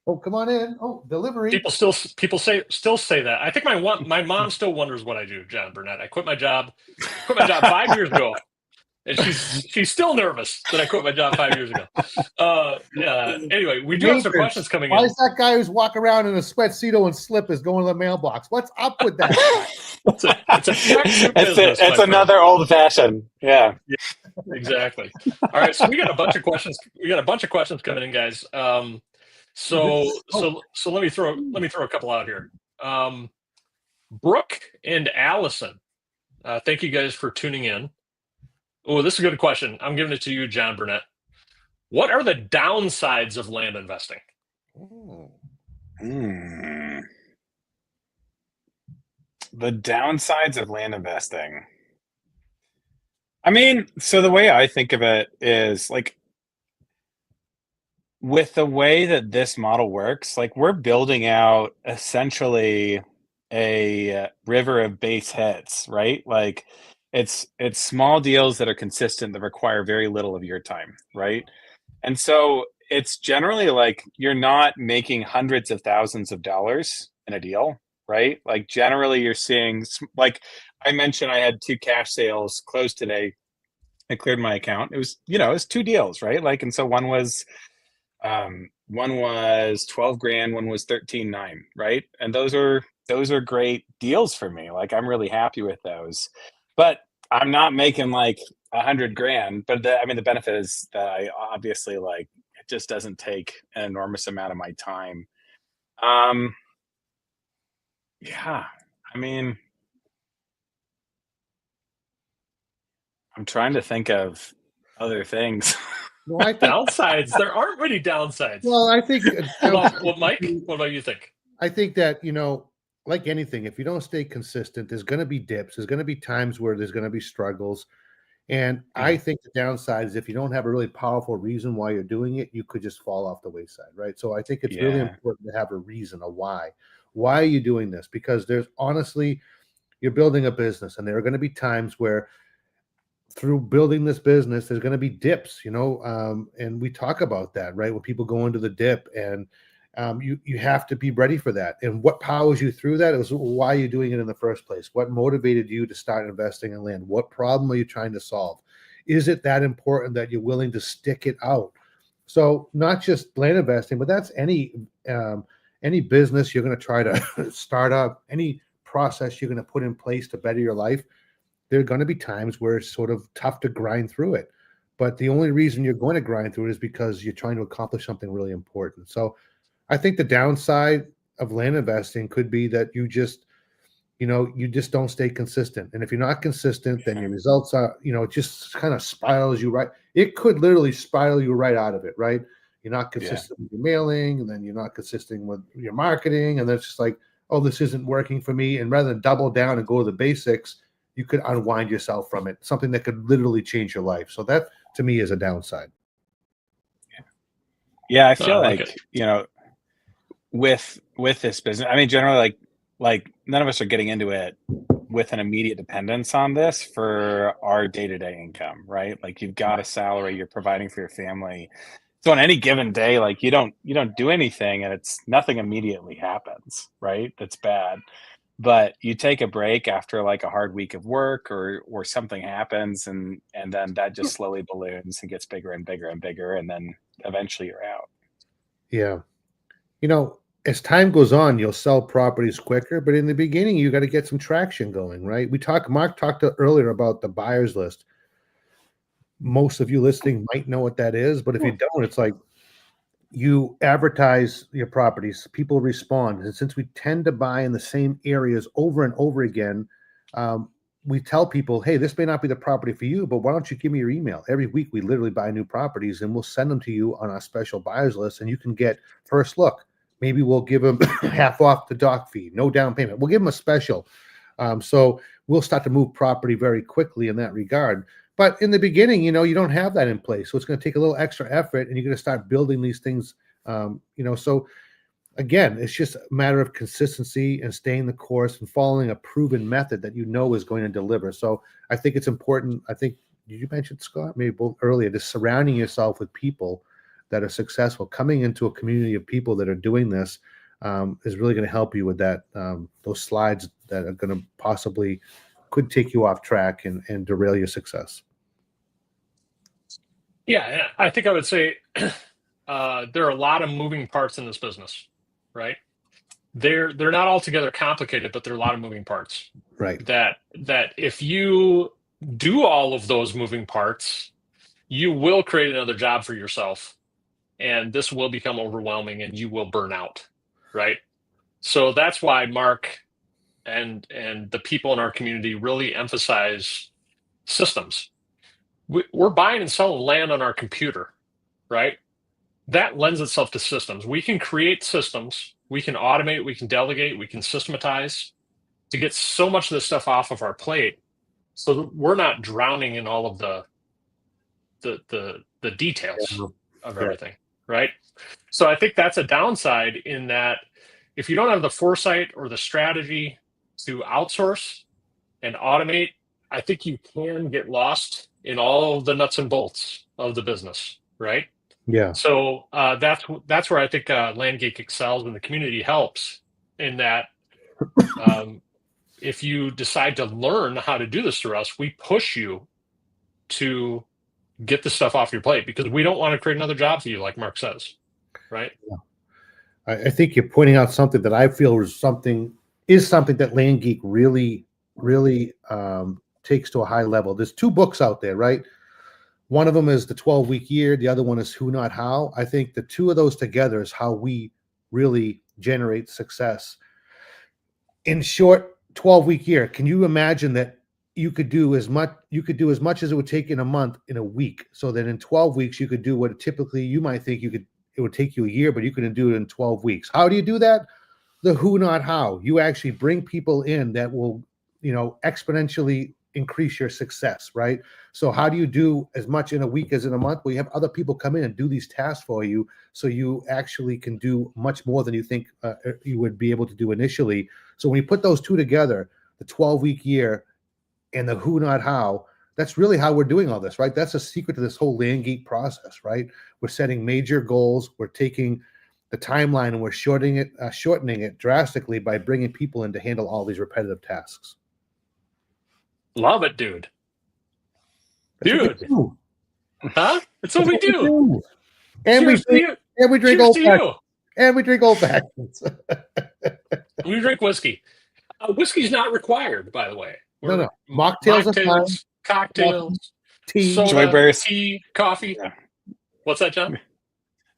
Oh, come on in. Oh, delivery. People still say that. I think my mom still wonders what I do, John Burnett. I quit my job 5 years ago. And she's still nervous that I quit my job 5 years ago. Anyway, we do have some questions coming in. Why is that guy who's walking around in a sweatsuit and slippers going to the mailbox? What's up with that? It's another old fashioned. Yeah, exactly. All right, so we got a bunch of questions. Coming in, guys. So let me throw a couple out here. Brooke and Allison, thank you guys for tuning in. Oh, this is a good question. I'm giving it to you, John Burnett. What are the downsides of land investing? The downsides of land investing. I mean, so the way I think of it is like with the way that this model works, like we're building out essentially a river of base hits, right? Like it's small deals that are consistent that require very little of your time, right? And so it's generally like you're not making hundreds of thousands of dollars in a deal, right? Like generally you're seeing like I mentioned I had two cash sales closed today. I cleared my account. It was, it was two deals, right? Like and so one was 12 grand, one was 13.9, right? And those are great deals for me. Like I'm really happy with those. But I'm not making like 100 grand. But I mean the benefit is that I obviously like it just doesn't take an enormous amount of my time. Um yeah, I mean I'm trying to think of other things. Well, I think. Downsides. There aren't many downsides. Well, I think. Well, Mike, what about you think? I think that like anything, if you don't stay consistent, there's going to be dips. There's going to be times where there's going to be struggles. And I think the downside is if you don't have a really powerful reason why you're doing it, you could just fall off the wayside, right? So I think it's really Yeah. important to have a reason, a why. Why are you doing this? Because there's honestly, you're building a business, and there are going to be times where through building this business, there's going to be dips, and we talk about that, right? When people go into the dip, and you have to be ready for that. And what powers you through that is why you're doing it in the first place. What motivated you to start investing in land? What problem are you trying to solve? Is it that important that you're willing to stick it out? So not just land investing, but that's any business you're going to try to start up, any process you're going to put in place to better your life. There are going to be times where it's sort of tough to grind through it. But the only reason you're going to grind through it is because you're trying to accomplish something really important. So I think the downside of land investing could be that you just don't stay consistent. And if you're not consistent, then your results are, it just kind of spirals you right. It could literally spiral you right out of it, right? You're not consistent with your mailing, and then you're not consistent with your marketing. And then it's just like, oh, this isn't working for me. And rather than double down and go to the basics, you could unwind yourself from it, something that could literally change your life. So that to me is a downside. Yeah, I feel like like, with this business, I mean, generally like none of us are getting into it with an immediate dependence on this for our day-to-day income, right? Like you've got a salary, you're providing for your family. So on any given day, like you don't do anything and it's nothing immediately happens, right? That's bad. But you take a break after like a hard week of work or something happens and then that just slowly balloons and gets bigger and bigger and bigger and then eventually you're out. Yeah. As time goes on, you'll sell properties quicker, but in the beginning, you got to get some traction going, right? Mark talked earlier about the buyers list. Most of you listening might know what that is, but if you don't, it's like you advertise your properties, people respond. And since we tend to buy in the same areas over and over again, we tell people, hey, this may not be the property for you, but why don't you give me your email? Every week, we literally buy new properties and we'll send them to you on our special buyers list, and you can get first look. Maybe we'll give them half off the doc fee, no down payment. We'll give them a special. So we'll start to move property very quickly in that regard. But in the beginning, you don't have that in place. So it's going to take a little extra effort, and you're going to start building these things. So again, it's just a matter of consistency and staying the course and following a proven method that is going to deliver. So I think it's important. I think you mentioned, Scott, maybe both earlier, just surrounding yourself with people that are successful, coming into a community of people that are doing this is really going to help you with that. Those slides that are going to possibly could take you off track and derail your success. Yeah, I think I would say there are a lot of moving parts in this business, right? They're not altogether complicated, but there are a lot of moving parts. Right. That if you do all of those moving parts, you will create another job for yourself, and this will become overwhelming, and you will burn out, right? So that's why Mark and the people in our community really emphasize systems. We're buying and selling land on our computer, right? That lends itself to systems. We can create systems, we can automate, we can delegate, we can systematize to get so much of this stuff off of our plate so we're not drowning in all of the details of everything, right? So I think that's a downside in that if you don't have the foresight or the strategy to outsource and automate, I think you can get lost in all of the nuts and bolts of the business, right? Yeah. So that's where I think LandGeek excels and the community helps in that. If you decide to learn how to do this through us, we push you to get the stuff off your plate because we don't want to create another job for you, like Mark says, right? Yeah. I think you're pointing out something that I feel is something that LandGeek really takes to a high level. There's 2 books out there, right? One of them is the 12-week year. The other one is Who Not How. I think the 2 of those together is how we really generate success. In short, 12-week year. Can you imagine that you could do as much as it would take in a month in a week? So that in 12 weeks you could do what typically you might think it would take you a year, but you couldn't do it in 12 weeks. How do you do that? The who, not how. You actually bring people in that will, exponentially increase your success, right? So how do you do as much in a week as in a month? Well, you have other people come in and do these tasks for you, so you actually can do much more than you think you would be able to do initially. So when you put those 2 together, the 12-week year and the who, not how, that's really how we're doing all this, right? That's a secret to this whole LandGeek process, right? We're setting major goals. We're taking the timeline and we're shortening it drastically by bringing people in to handle all these repetitive tasks. Love it, dude. That's Huh? That's what we do. And we drink old fashions. And we drink old fashions. We drink whiskey. Whiskey's not required, by the way. No. Mocktails are fine. Cocktails, Tea, soda, Joyburst. tea, coffee. Yeah. What's that, John?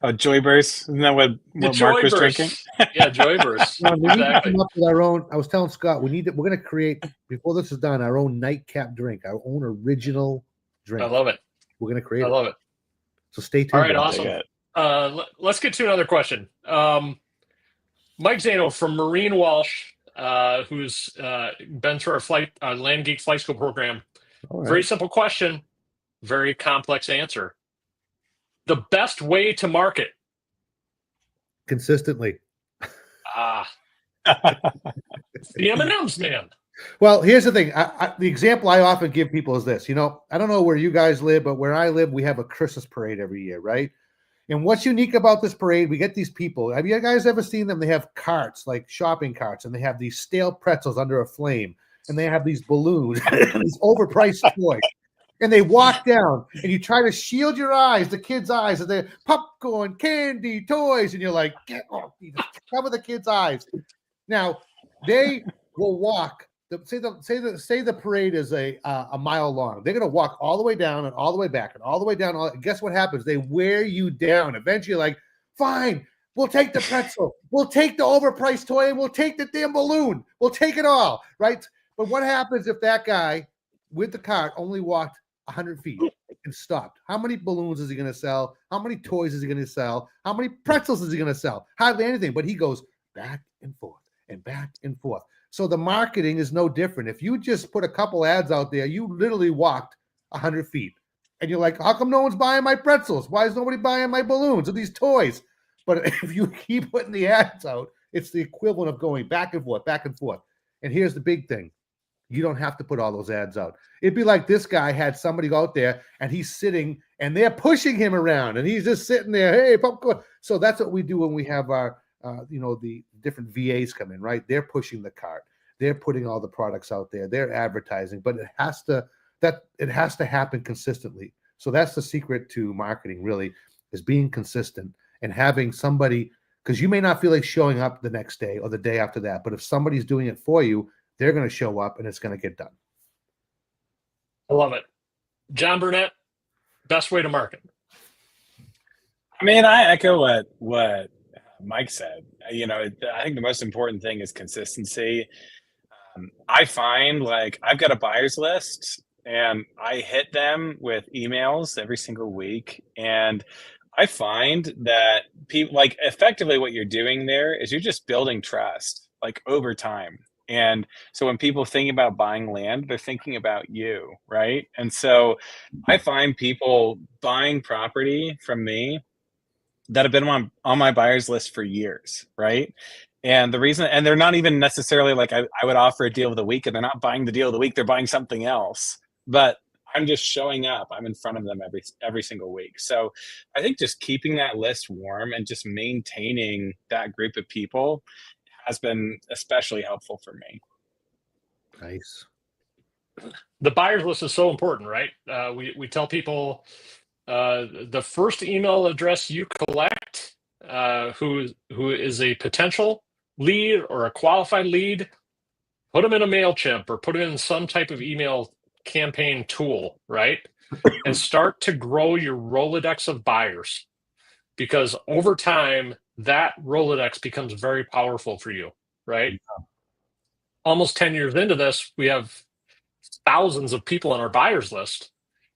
Joyburst. Isn't that what Mark was drinking? Yeah, Joyburst. No, we Exactly. need to come up with our own. I was telling Scott, we're going to create, before this is done, our own Nite Cap drink, our own original drink. I love it. We're going to create I love it. So stay tuned. All right, awesome. Let's get to another question. Mike Zano from Marine Walsh, who's been through our LandGeek Flight School program. Right. Very simple question, very complex answer. The best way to market? Consistently. The M&M's, man. Well, here's the thing. The example I often give people is this. I don't know where you guys live, but where I live, we have a Christmas parade every year, right? And what's unique about this parade, we get these people. Have you guys ever seen them? They have carts, like shopping carts, and they have these stale pretzels under a flame, and they have these balloons, and these overpriced toys. And they walk down, and you try to shield your eyes, the kids' eyes, and they're popcorn, candy, toys, and you're like, get off, cover the kids' eyes. Now, they will walk. Say the parade is a mile long. They're going to walk all the way down and all the way back and all the way down. Guess what happens? They wear you down. Eventually, you're like, fine, we'll take the pretzel, we'll take the overpriced toy, and we'll take the damn balloon. We'll take it all, right? But what happens if that guy with the cart only walked 100 feet and stopped? How many balloons is he going to sell? How many toys is he going to sell? How many pretzels is he going to sell? Hardly anything. But he goes back and forth and back and forth. So the marketing is no different. If you just put a couple ads out there, you literally walked 100 feet. And you're like, how come no one's buying my pretzels? Why is nobody buying my balloons or these toys? But if you keep putting the ads out, it's the equivalent of going back and forth, back and forth. And here's the big thing. You don't have to put all those ads out. It'd be like this guy had somebody out there and he's sitting and they're pushing him around and he's just sitting there. Hey, popcorn. So that's what we do when we have our, the different VAs come in, right? They're pushing the cart. They're putting all the products out there. They're advertising, but it has to happen consistently. So that's the secret to marketing, really, is being consistent and having somebody, because you may not feel like showing up the next day or the day after that, but if somebody's doing it for you, they're going to show up and it's going to get done. I love it. John Burnett, best way to market? I mean, I echo what Mike said. I think the most important thing is consistency. I find like I've got a buyer's list and I hit them with emails every single week. And I find that people, like, effectively what you're doing there is you're just building trust like over time. And so when people think about buying land, they're thinking about you, right? And so I find people buying property from me that have been on my buyers list for years, right? And the reason, and they're not even necessarily like I would offer a deal of the week, and they're not buying the deal of the week, they're buying something else. But I'm just showing up. I'm in front of them every single week. So I think just keeping that list warm and just maintaining that group of people has been especially helpful for me. Nice. The buyers list is so important, right? We tell people the first email address you collect, who is a potential lead or a qualified lead, put them in a MailChimp or put them in some type of email campaign tool, right? And start to grow your Rolodex of buyers, because over time that Rolodex becomes very powerful for you, right? Yeah. Almost 10 years into this, we have thousands of people on our buyers list,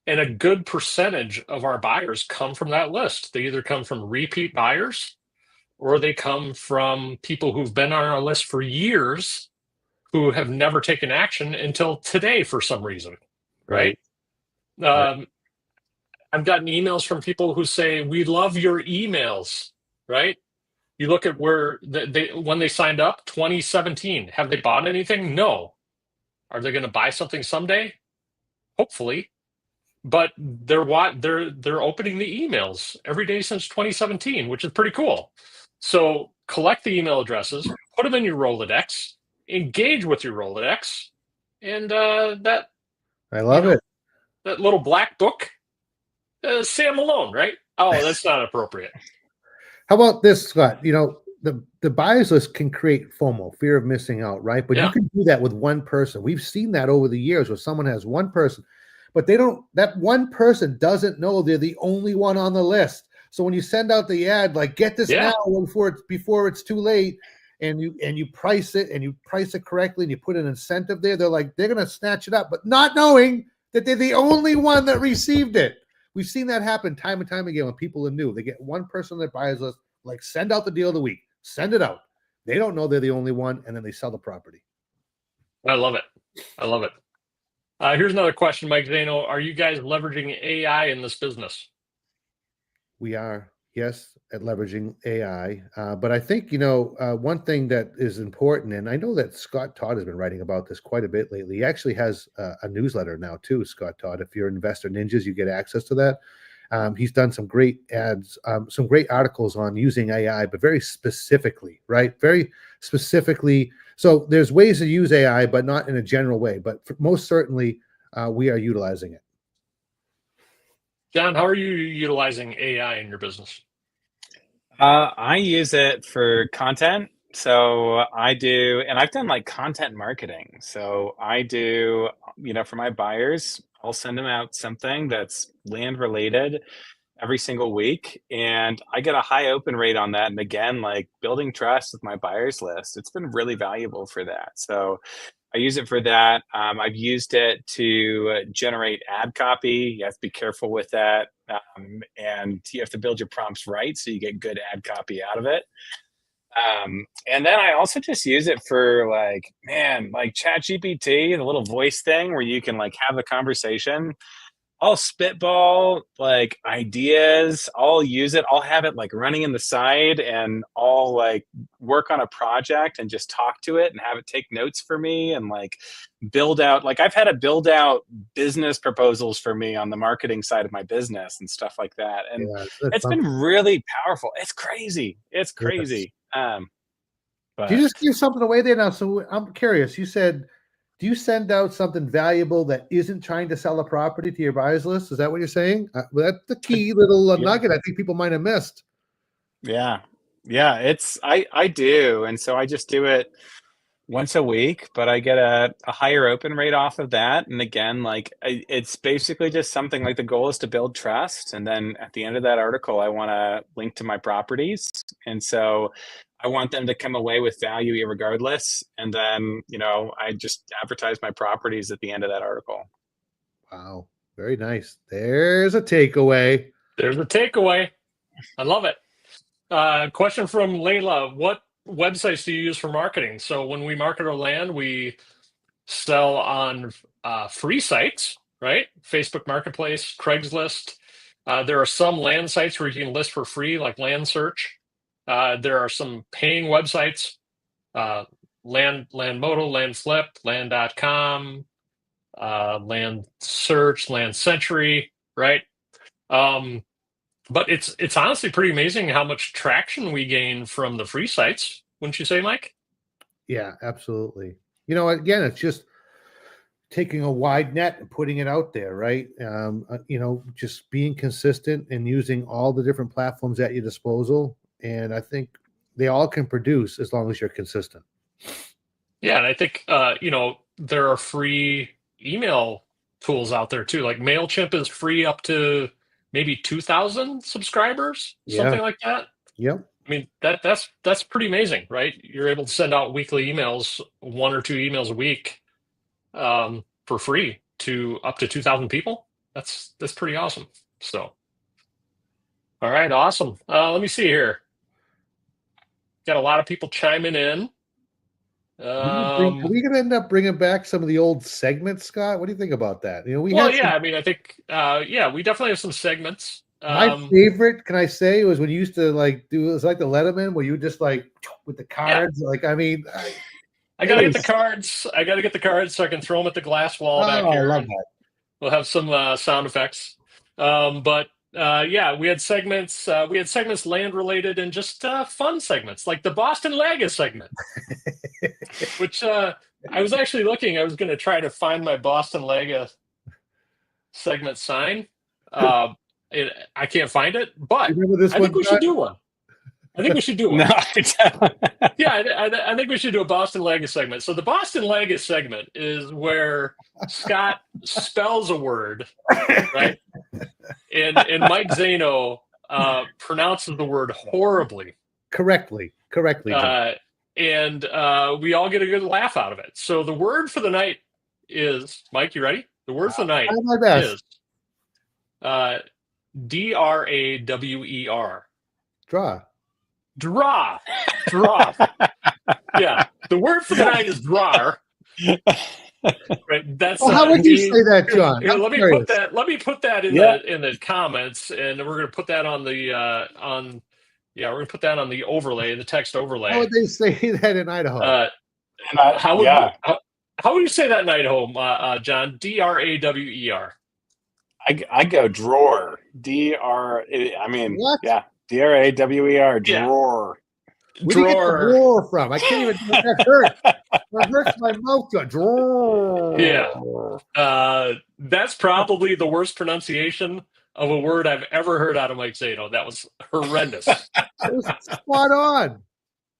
and a good percentage of our buyers come from that list. They either come from repeat buyers or they come from people who've been on our list for years who have never taken action until today for some reason, right? Right. I've gotten emails from people who say, "We love your emails," right? You look at where they when they signed up, 2017. Have they bought anything? No. Are they going to buy something someday? Hopefully. But they're opening the emails every day since 2017, which is pretty cool. So collect the email addresses, put them in your Rolodex, engage with your Rolodex, and that I love it. that little black book, Sam Malone, right? Oh, that's not appropriate. How about this, Scott? You know, the buyers list can create FOMO, fear of missing out, right? But you can do that with one person. We've seen that over the years where someone has one person, but that one person doesn't know they're the only one on the list. So when you send out the ad, like, get this now before it's too late, and you price it correctly, and you put an incentive there, they're gonna snatch it up, but not knowing that they're the only one that received it. We've seen that happen time and time again when people are new. They get one person on their buyers list, like, send out the deal of the week, send it out. They don't know they're the only one, and then they sell the property. I love it. I love it. Here's another question, Mike Zano. Are you guys leveraging AI in this business? We are, yes, at leveraging AI. But I think, one thing that is important, and I know that Scott Todd has been writing about this quite a bit lately. He actually has a newsletter now too, Scott Todd. If you're Investor Ninjas, you get access to that. He's done some great ads, some great articles on using AI, but very specifically, right? Very specifically. So there's ways to use AI, but not in a general way. But most certainly, we are utilizing it. John, how are you utilizing AI in your business? I use it for content. So I do, and I've done like content marketing. So I do, for my buyers, I'll send them out something that's land related every single week, and I get a high open rate on that. And again, like, building trust with my buyers list, it's been really valuable for that. So I use it for that. I've used it to generate ad copy. You have to be careful with that. And you have to build your prompts right so you get good ad copy out of it. And then I also just use it for, like ChatGPT, the little voice thing where you can, like, have a conversation. I'll spitball, like, ideas. I'll use it. I'll have it, like, running in the side, and I'll, like, work on a project and just talk to it and have it take notes for me and, like, build out. Like, I've had it build out business proposals for me on the marketing side of my business and stuff like that. And it's been really powerful. It's crazy. It's crazy. Yes. But Do you just give something away there now? So I'm curious. You said, do you send out something valuable that isn't trying to sell a property to your buyers list? Is that what you're saying? Well, that's the key little nugget I think people might have missed. Yeah. I do. And so I just do it once a week, but I get a higher open rate off of that. And again, like, it's basically just something, like, the goal is to build trust. And then at the end of that article, I want to link to my properties. And so I want them to come away with value irregardless. And then, I just advertise my properties at the end of that article. Wow. Very nice. There's a takeaway. There's a takeaway. I love it. Question from Layla. What websites do you use for marketing? So when we market our land, we sell on free sites, right? Facebook Marketplace, Craigslist. There are some land sites where you can list for free, like Land Search. There are some paying websites, Land Modal, Land Flip, Land.com, Land Search, Land Century, right? But it's honestly pretty amazing how much traction we gain from the free sites, wouldn't you say, Mike? Yeah, absolutely. You know, again, it's just taking a wide net and putting it out there, right? You know, just being consistent and using all the different platforms at your disposal. And I think they all can produce as long as you're consistent. Yeah, and I think you know, there are free email tools out there too. Like MailChimp is free up to maybe 2,000 subscribers, something like that. Yep. I mean, that's pretty amazing, right? You're able to send out weekly emails, 1 or 2 emails a week, for free to up to 2,000 people. That's pretty awesome. So, all right, awesome. Let me see here. Got a lot of people chiming in. Are we going to end up bringing back some of the old segments, Scott? What do you think about that? You know, I mean, I think, yeah, we definitely have some segments. My favorite, can I say, was when you used to like do, it was like the Letterman, where you just like with the cards. Yeah. Like, I mean, I gotta get the cards. I gotta get the cards so I can throw them at the glass wall back here. I love that. We'll have some sound effects. But yeah, we had segments. We had segments land related and just fun segments, like the Boston Lager segment, which I was actually looking. I was going to try to find my Boston Lager segment sign. I can't find it, but I think we should do one. I think we should do one. Yeah, I think we should do a Boston Lager segment. So the Boston Lager segment is where Scott spells a word, right? And Mike Zano pronounces the word horribly. Correctly. And we all get a good laugh out of it. So the word for the night is, Mike, you ready? The word for the night is DRAWER. Draw. Yeah. The word for the night is drawer. Right. That's how would you say that, John? Here, let me put that in the comments, and we're gonna put that on the we're gonna put that on the overlay, the text overlay. How would they say that in Idaho? How would you say that in Idaho, John? DRAWER. I go drawer. I mean, what? Yeah. DRAWER, drawer. Where do you get the drawer from? I can't even. That hurts. That hurts my mouth. Drawer. Yeah. That's probably the worst pronunciation of a word I've ever heard out of Mike Zano. That was horrendous. It was spot on.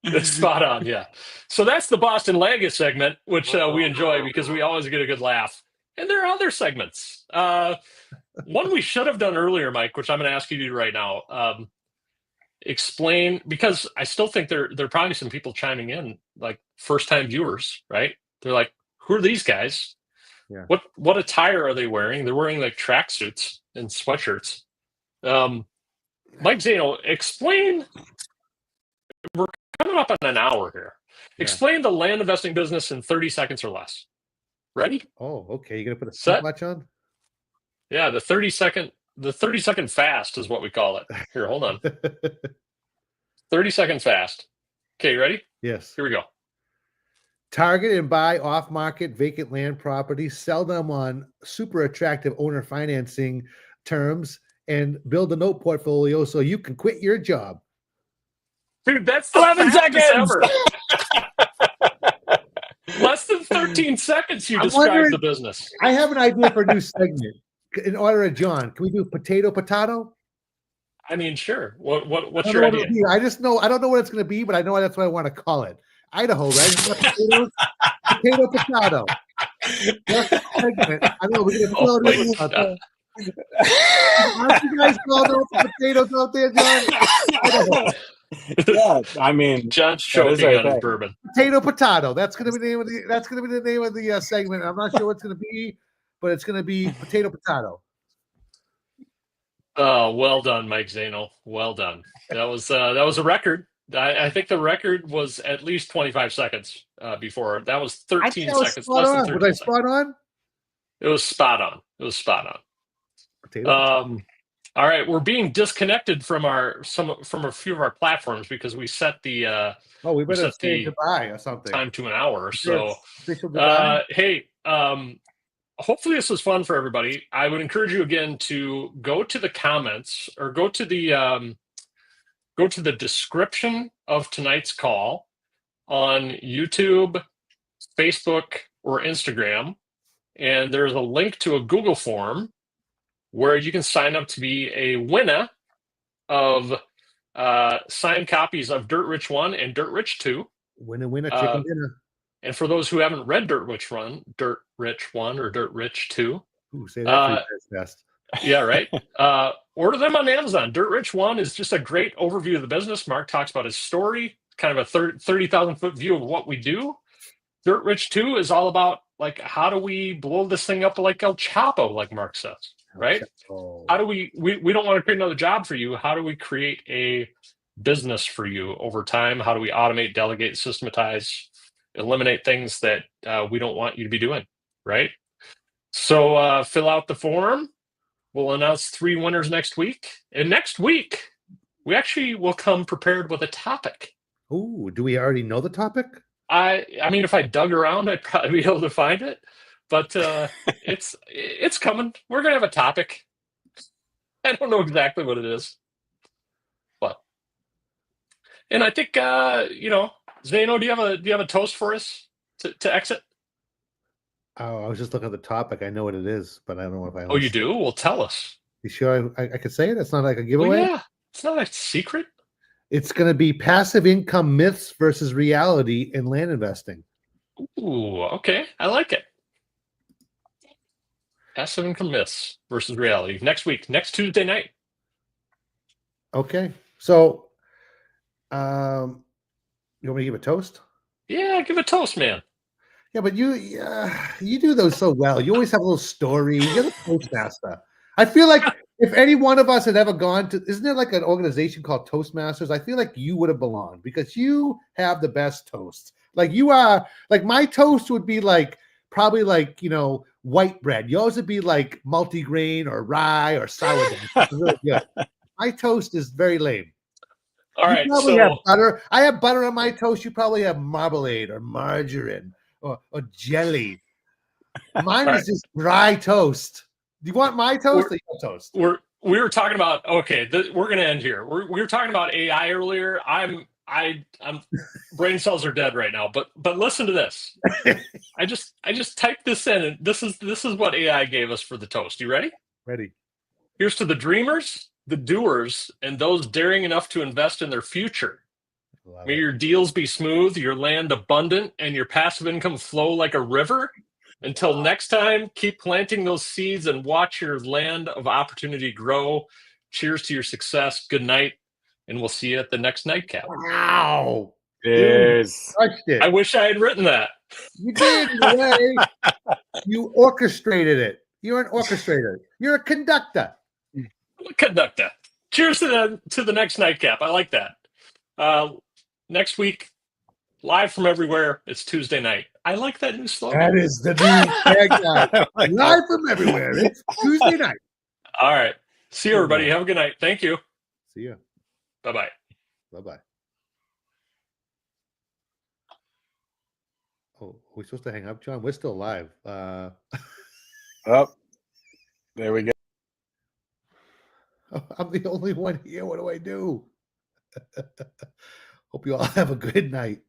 It's spot on, yeah. So that's the Boston Lager segment, which we enjoy because we always get a good laugh. And there are other segments. One we should have done earlier, Mike, which I'm going to ask you to do right now. Explain, because I still think there are probably some people chiming in, like first-time viewers, right? They're like, who are these guys? Yeah. What attire are they wearing? They're wearing like tracksuits and sweatshirts. Mike Zano, explain. We're coming up on an hour here. Yeah. Explain the land investing business in 30 seconds or less. Ready? Oh, okay. You're gonna put a stopwatch on? Yeah, the 30-second fast is what we call it. Here, hold on. 30-second fast. Okay, you ready? Yes. Here we go. Target and buy off-market vacant land properties, sell them on super attractive owner financing terms, and build a note portfolio so you can quit your job. Dude, that's 11 seconds. Less than 13 seconds you described the business. I have an idea for a new segment. In order of John, can we do potato? I mean, sure. What's your idea? I just know I don't know what it's going to be, but I know that's what I want to call it. Idaho, right? Potatoes, potato. That's the segment. I know we're going to fill it in. Aren't you guys called out for potatoes out there, John? Idaho. Yeah, I mean, John's choking on his bourbon. Potato. That's going to be the name of the. That's going to be the name of the segment. I'm not sure what it's going to be, but it's going to be potato. Oh, well done, Mike Zano. Well done. That was a record. I think the record was at least 25 seconds before. That was I 13 think I was seconds, spot less than on. 13 Was I seconds. spot on? It was spot on. It was spot on. Potato. All right, we're being disconnected from a few of our platforms because we set the We better set say the goodbye or something. time to an hour. Yes, So, official goodbye. hey, hopefully this was fun for everybody. I would encourage you again to go to the comments or go to the description of tonight's call on YouTube, Facebook, or Instagram, and there's a link to a Google form where you can sign up to be a winner of signed copies of Dirt Rich 1 and Dirt Rich 2. Winner, chicken dinner. And for those who haven't read Dirt Rich 1 or Dirt Rich 2, Ooh, say that fast. yeah, right. Order them on Amazon. Dirt Rich 1 is just a great overview of the business. Mark talks about his story, kind of a 30,000 foot view of what we do. Dirt Rich 2 is all about like how do we blow this thing up like El Chapo, like Mark says, right? How do we don't want to create another job for you. How do we create a business for you over time? How do we automate, delegate, systematize, eliminate things that we don't want you to be doing, right? So fill out the form. We'll announce 3 winners next week. And next week, we actually will come prepared with a topic. Ooh, do we already know the topic? I mean, if I dug around, I'd probably be able to find it. But it's coming. We're gonna have a topic. I don't know exactly what it is, and I think Zano, do you have a toast for us to exit? Oh, I was just looking at the topic. I know what it is, but I don't know if I. Oh, you do? Well, tell us. You sure I could say it? It's not like a giveaway. Well, yeah, it's not a secret. It's going to be passive income myths versus reality in land investing. Ooh, okay, I like it. Passive income myths versus reality next week, next Tuesday night. Okay, so you want me to give a toast? Yeah, give a toast, man. Yeah, but you do those so well. You always have a little story. You're the Toastmaster. I feel like if any one of us had ever gone to, isn't there like an organization called Toastmasters? I feel like you would have belonged because you have the best toast. Like you are, like my toast would be like probably like white bread. Yours would be like multigrain or rye or sourdough. It's really good. My toast is very lame. All right, you probably have butter. I have butter on my toast. You probably have marmalade or margarine or jelly. Mine is just dry toast. Do you want my toast or your toast? We were talking about we're going to end here. We were talking about AI earlier. I'm brain cells are dead right now. But listen to this. I just typed this in, and this is what AI gave us for the toast. You ready? Ready. Here's to the dreamers, the doers, and those daring enough to invest in their future. May your deals be smooth, your land abundant, and your passive income flow like a river. Until next time, keep planting those seeds and watch your land of opportunity grow. Cheers to your success. Good night, and we'll see you at the next Nite Cap. Wow. Cheers. I wish I had written that. You did, in a way. You orchestrated it. You're an orchestrator. You're a conductor. Conductor. Cheers to the next Nite Cap. I like that. Next week, live from everywhere. It's Tuesday night. I like that new slogan. That is the new tagline. Live from everywhere. It's Tuesday night. All right. See you, everybody. Have a good night. Thank you. See you. Bye-bye. Bye-bye. Oh, are we supposed to hang up, John? We're still live. Oh, there we go. I'm the only one here. What do I do? Hope you all have a good night.